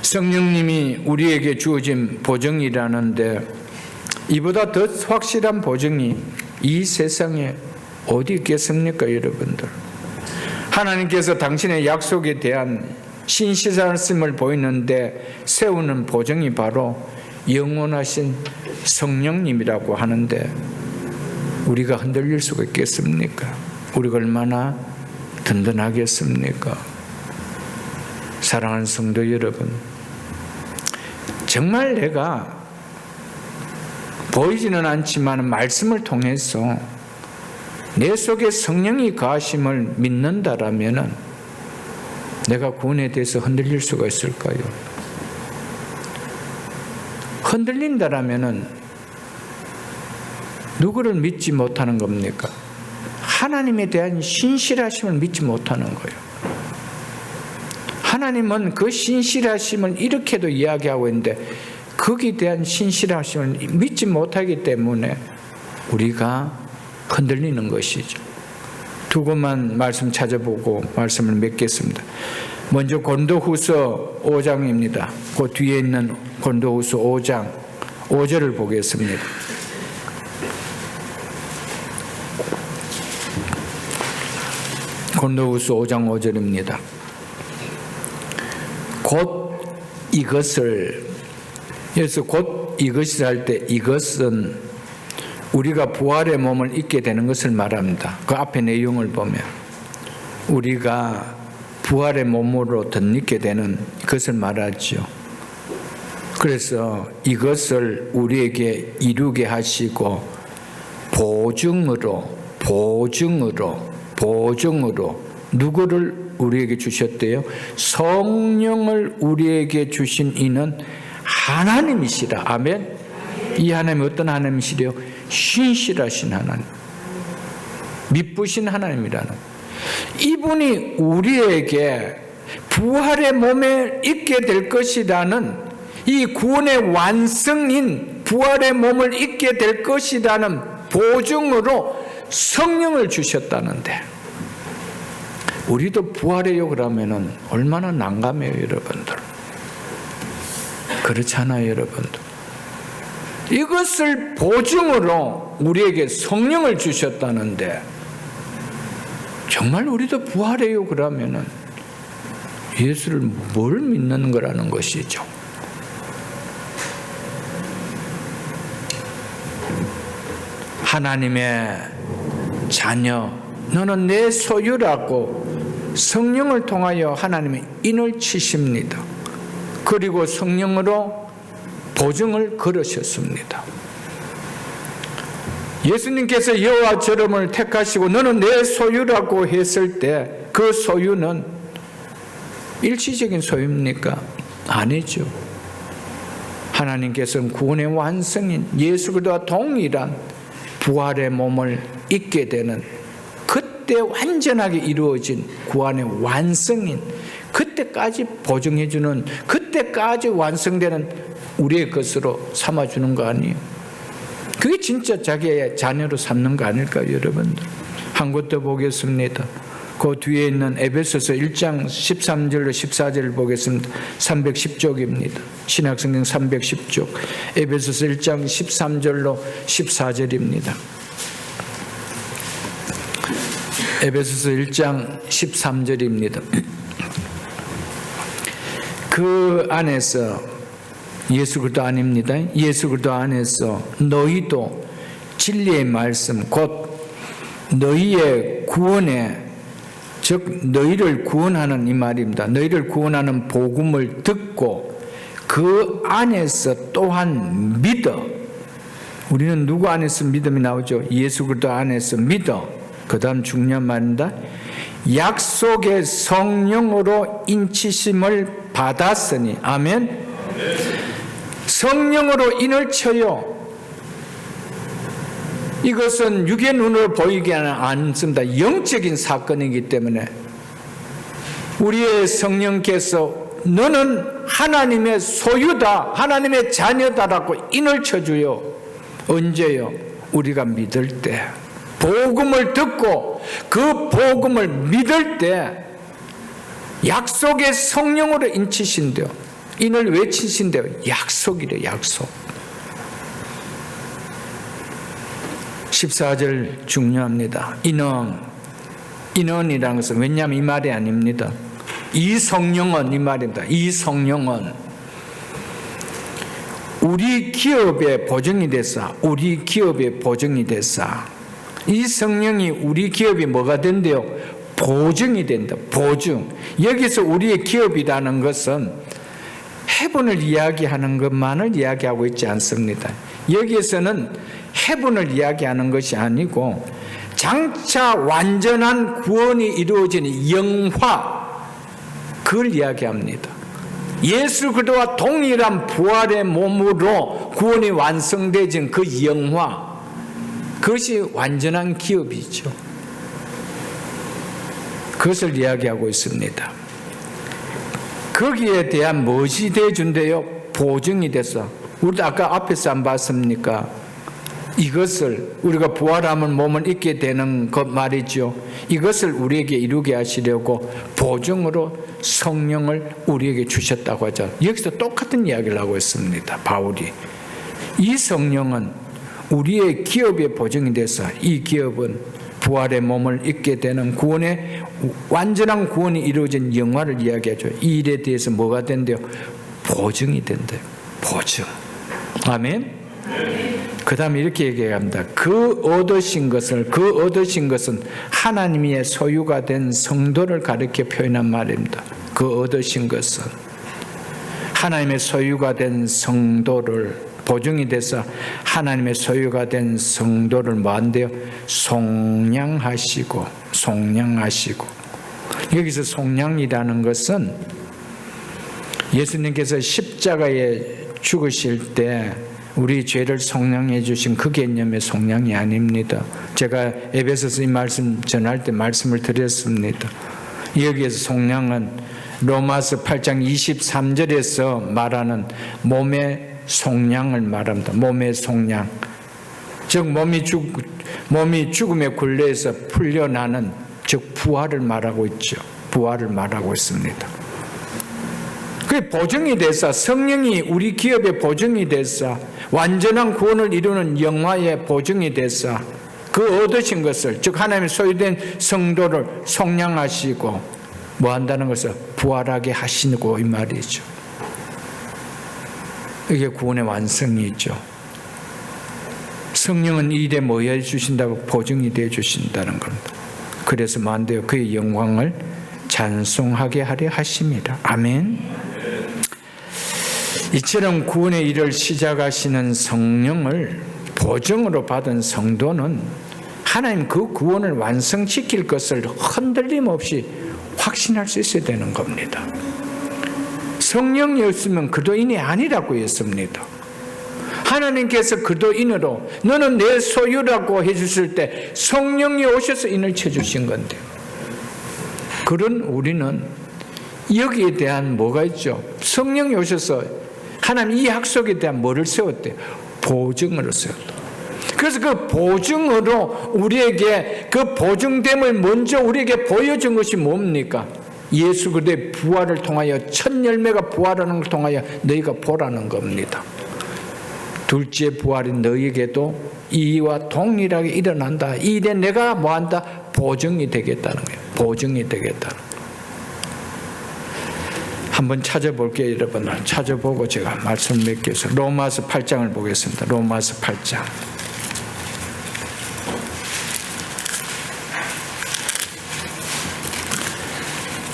성령님이 우리에게 주어진 보증이라는데 이보다 더 확실한 보증이 이 세상에 어디 있겠습니까, 여러분들? 하나님께서 당신의 약속에 대한 신실하심을 보이는데 세우는 보증이 바로 영원하신 성령님이라고 하는데 우리가 흔들릴 수가 있겠습니까? 우리가 얼마나 든든하겠습니까? 사랑하는 성도 여러분, 정말 내가 보이지는 않지만 말씀을 통해서 내 속에 성령이 거하심을 믿는다라면 내가 구원에 대해서 흔들릴 수가 있을까요? 흔들린다라면 누구를 믿지 못하는 겁니까? 하나님에 대한 신실하심을 믿지 못하는 거예요. 하나님은 그 신실하심을 이렇게도 이야기하고 있는데 거기에 대한 신실하심을 믿지 못하기 때문에 우리가 흔들리는 것이죠. 두 곳만 말씀 찾아보고 말씀을 맺겠습니다. 먼저 고린도후서 5장입니다. 그 뒤에 있는 고린도후서 5장 5절을 보겠습니다. 고린도후서 5장 5절입니다. 곧 이것을, 그래서 곧 이것을 할 때 이것은 우리가 부활의 몸을 입게 되는 것을 말합니다. 그 앞에 내용을 보면 우리가 부활의 몸으로 덧입게 되는 것을 말하죠. 그래서 이것을 우리에게 이루게 하시고 보증으로 누구를 우리에게 주셨대요? 성령을 우리에게 주신 이는 하나님이시라. 아멘. 이 하나님이 어떤 하나님이시래요? 신실하신 하나님, 미쁘신 하나님이라는, 이분이 우리에게 부활의 몸에 있게 될 것이라는, 이 구원의 완성인 부활의 몸을 입게 될 것이라는 보증으로 성령을 주셨다는데, 우리도 부활해요 그러면은 얼마나 난감해요, 여러분들. 그렇잖아요, 여러분들. 이것을 보증으로 우리에게 성령을 주셨다는데, 정말 우리도 부활해요 그러면은 예수를 뭘 믿는 거라는 것이죠. 하나님의 자녀, 너는 내 소유라고 성령을 통하여 하나님의 인을 치십니다. 그리고 성령으로 보증을 걸으셨습니다. 예수님께서 여호와 저름을 택하시고 너는 내 소유라고 했을 때 그 소유는 일시적인 소유입니까? 아니죠. 하나님께서는 구원의 완성인 예수 그리스도와 동일한 부활의 몸을 입게 되는, 그때 완전하게 이루어진 구원의 완성인, 그때까지 보증해주는, 그때까지 완성되는 우리의 것으로 삼아주는 거 아니에요? 그게 진짜 자기의 자녀로 삼는 거 아닐까요, 여러분들? 한 곳 더 보겠습니다. 그 뒤에 있는 에베소서 1장 13절로 14절을 보겠습니다. 310쪽입니다. 신약성경 310쪽. 에베소서 1장 13절로 14절입니다. 에베소서 1장 13절입니다. 그 안에서, 예수 그리스도 아닙니다. 예수 그리스도 안에서 너희도 진리의 말씀, 곧 너희의 구원에, 즉 너희를 구원하는, 이 말입니다. 너희를 구원하는 복음을 듣고 그 안에서 또한 믿어. 우리는 누구 안에서 믿음이 나오죠? 예수 그리스도 안에서 믿어. 그 다음 중요한 말입니다. 약속의 성령으로 인치심을 받았으니. 아멘. 성령으로 인을 쳐요. 이것은 육의 눈으로 보이지 않습니다. 영적인 사건이기 때문에 우리의 성령께서 너는 하나님의 소유다, 하나님의 자녀다라고 인을 쳐줘요. 언제요? 우리가 믿을 때, 복음을 듣고 그 복음을 믿을 때 약속의 성령으로 인치신대요. 인을 왜 치신대요? 약속이래, 약속. 14절 중요합니다. 인원이라는 것은, 왜냐하면 이 말이 아닙니다. 이 성령은, 이 말입니다. 이 성령은 우리 기업의 보증이 됐어. 우리 기업의 보증이 됐어. 이 성령이 우리 기업이 뭐가 된대요? 보증이 된다. 보증. 여기서 우리의 기업이라는 것은 해본을 이야기하는 것만을 이야기하고 있지 않습니다. 여기에서는 해본을 이야기하는 것이 아니고 장차 완전한 구원이 이루어지는 영화, 그걸 이야기합니다. 예수 그리스도와 동일한 부활의 몸으로 구원이 완성되진 그 영화, 그것이 완전한 기업이죠. 그것을 이야기하고 있습니다. 거기에 대한 무엇이 돼준대요? 보증이 돼서. 우리도 아까 앞에서 안 봤습니까? 이것을 우리가 부활하면 몸을 입게 되는 것 말이죠. 이것을 우리에게 이루게 하시려고 보증으로 성령을 우리에게 주셨다고 하죠. 여기서 똑같은 이야기를 하고 있습니다. 바울이. 이 성령은 우리의 기업의 보증이 돼서 이 기업은 부활의 몸을 입게 되는 구원의 완전한 구원이 이루어진 영화를 이야기하죠. 이 일에 대해서 뭐가 된대요? 보증이 된대요. 보증. 아멘. 그 다음에 이렇게 얘기합니다. 그 얻으신 것은 하나님의 소유가 된 성도를 가리켜 표현한 말입니다. 그 얻으신 것은 하나님의 소유가 된 성도를, 보증이 돼서 하나님의 소유가 된 성도를 뭐한대요? 속량하시고. 여기서 속량이라는 것은 예수님께서 십자가에 죽으실 때 우리 죄를 속량해 주신 그 개념의 속량이 아닙니다. 제가 에베소서 이 말씀 전할 때 말씀을 드렸습니다. 여기에서 속량은 로마서 8장 23절에서 말하는 몸의 속량을 말합니다. 몸의 속량. 즉 몸이 죽음의 굴레에서 풀려나는, 즉 부활을 말하고 있죠. 부활을 말하고 있습니다. 그 보증이 돼서, 성령이 우리 기업의 보증이 돼서, 완전한 구원을 이루는 영화의 보증이 돼서 그 얻으신 것을, 즉 하나님의 소유된 성도를 속량하시고 뭐 한다는 것을 부활하게 하시고 이 말이죠. 이게 구원의 완성이죠. 성령은 이 일에 뭐 해주신다고? 보증이 되어 주신다는 겁니다. 그래서 뭐 안 돼요? 그의 영광을 찬송하게 하려 하십니다. 아멘. 이처럼 구원의 일을 시작하시는 성령을 보증으로 받은 성도는 하나님 그 구원을 완성시킬 것을 흔들림 없이 확신할 수 있어야 되는 겁니다. 성령이었으면 그도인이 아니라고 했습니다. 하나님께서 그도인으로 너는 내 소유라고 해주실 때 성령이 오셔서 인을 쳐주신 건데, 그런 우리는 여기에 대한 뭐가 있죠? 성령이 오셔서 하나님 이 약속에 대한 뭐를 세웠대요? 보증으로 세웠다. 그래서 그 보증으로 우리에게 그 보증됨을 먼저 우리에게 보여준 것이 뭡니까? 예수 그리스도의 부활을 통하여, 첫 열매가 부활하는 걸 통하여 너희가 보라는 겁니다. 둘째 부활인 너희에게도 이와 동일하게 일어난다. 이 일에 내가 뭐한다? 보증이 되겠다는 거예요. 보증이 되겠다는 거예요. 한번 찾아볼게요. 여러분 찾아보고 제가 말씀 몇 개서 로마서 8장을 보겠습니다. 로마서 8장.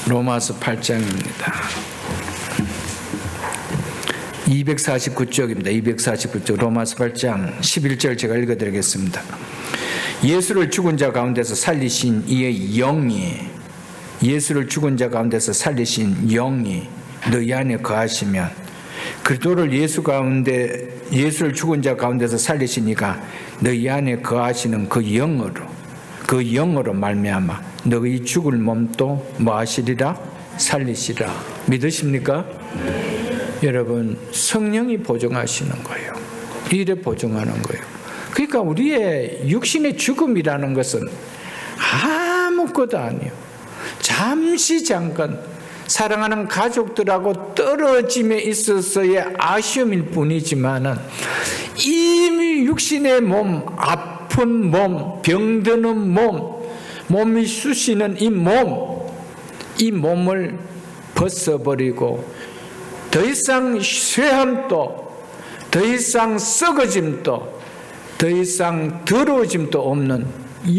로마서 8장입니다. 249쪽입니다. 249쪽 로마서 8장 11절 제가 읽어드리겠습니다. 예수를 죽은 자 가운데서 살리신 이의 영이, 예수를 죽은 자 가운데서 살리신 영이 너희 안에 거하시면, 그리스도를 예수를 죽은 자 가운데서 살리신 이가 너희 안에 거하시는 그 영으로 말미암아 너희 죽을 몸도 뭐 하시리라? 살리시라. 믿으십니까? 여러분, 성령이 보증하시는 거예요. 일에 보증하는 거예요. 그러니까 우리의 육신의 죽음이라는 것은 아무것도 아니에요. 잠깐 사랑하는 가족들하고 떨어짐에 있어서의 아쉬움일 뿐이지만은 이 육신의 몸, 아픈 몸, 병드는 몸, 몸이 쑤시는 이 몸을 벗어버리고 더 이상 쇠함도, 더 이상 썩어짐도, 더 이상 더러워짐도 없는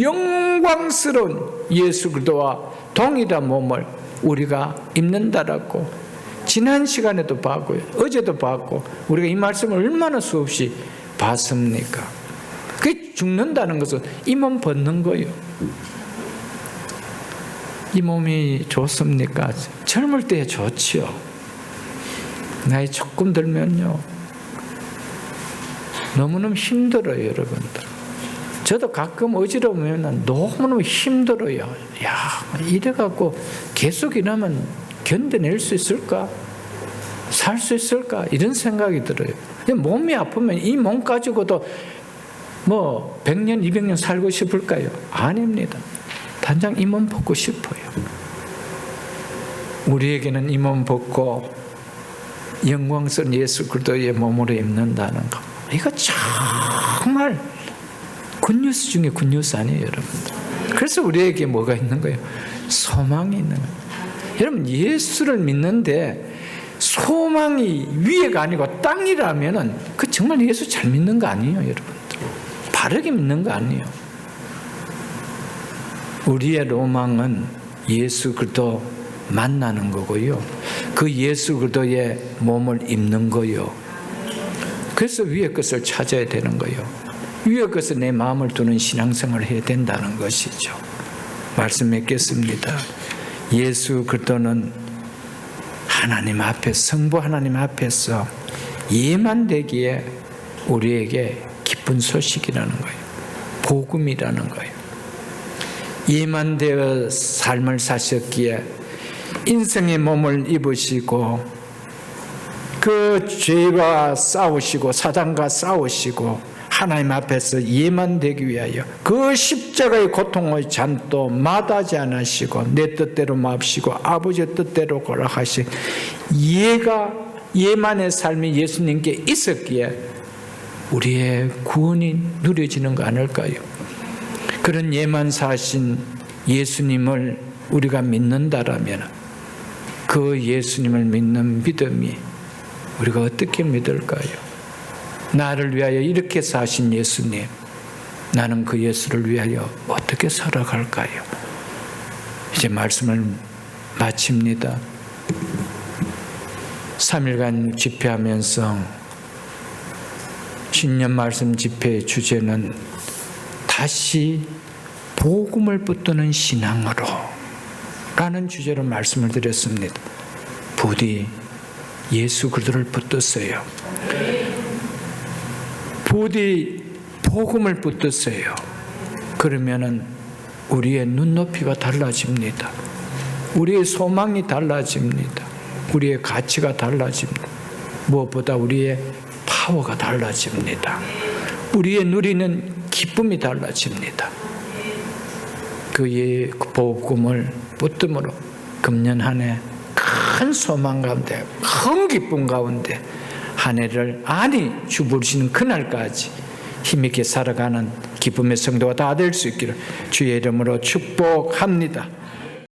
영광스러운 예수 그리스도와 동일한 몸을 우리가 입는다라고 지난 시간에도 봤고요. 어제도 봤고 우리가 이 말씀을 얼마나 수없이 봤습니까? 그 죽는다는 것은 이 몸 벗는 거예요. 이 몸이 좋습니까? 젊을 때 좋지요. 나이 조금 들면요 너무너무 힘들어요, 여러분들. 저도 가끔 어지러우면 너무너무 힘들어요. 야, 이래갖고 계속 이러면 견뎌낼 수 있을까? 살 수 있을까? 이런 생각이 들어요. 몸이 아프면 이 몸 가지고도 뭐 100년, 200년 살고 싶을까요? 아닙니다. 단장 이 몸 벗고 싶어요. 우리에게는 이 몸 벗고 영광스러운 예수 그리스도의 몸으로 입는다는 거. 이거 정말 굿뉴스 중에 굿뉴스 아니에요, 여러분들. 그래서 우리에게 뭐가 있는 거예요? 소망이 있는 거예요. 여러분, 예수를 믿는데 소망이 위에가 아니고 땅이라면은 그 정말 예수 잘 믿는 거 아니에요, 여러분들. 바르게 믿는 거 아니에요. 우리의 로망은 예수 그리스도 만나는 거고요. 그 예수 그리스도의 몸을 입는 거요. 그래서 위의 것을 찾아야 되는 거예요. 위의 것에 내 마음을 두는 신앙생활을 해야 된다는 것이죠. 말씀 맺겠습니다. 예수 그리스도는 하나님 앞에, 성부 하나님 앞에서 예만 되기에 우리에게 기쁜 소식이라는 거예요. 복음이라는 거예요. 예만 되어 삶을 사셨기에 인생의 몸을 입으시고 그 죄와 싸우시고 사단과 싸우시고 하나님 앞에서 예만 되기 위하여 그 십자가의 고통의 잔도 마다하지 않으시고 내 뜻대로 마시고 아버지의 뜻대로 고락하신 예만의 삶이 예수님께 있었기에 우리의 구원이 누려지는 거 아닐까요? 그런 예만 사신 예수님을 우리가 믿는다라면 그 예수님을 믿는 믿음이 우리가 어떻게 믿을까요? 나를 위하여 이렇게 사신 예수님, 나는 그 예수를 위하여 어떻게 살아갈까요? 이제 말씀을 마칩니다. 3일간 집회하면서 신년 말씀 집회의 주제는 다시 복음을 붙드는 신앙으로 라는 주제로 말씀을 드렸습니다. 부디 예수 그리스도를 붙드세요. 부디 복음을 붙드세요. 그러면은 우리의 눈높이가 달라집니다. 우리의 소망이 달라집니다. 우리의 가치가 달라집니다. 무엇보다 우리의 파워가 달라집니다. 우리의 누리는 기쁨이 달라집니다. 그 복음을 붙듦으로 금년 한 해 큰 소망 가운데, 큰 기쁨 가운데 한 해를 주 부르시는 그날까지 힘있게 살아가는 기쁨의 성도가 다 될 수 있기를 주의 이름으로 축복합니다.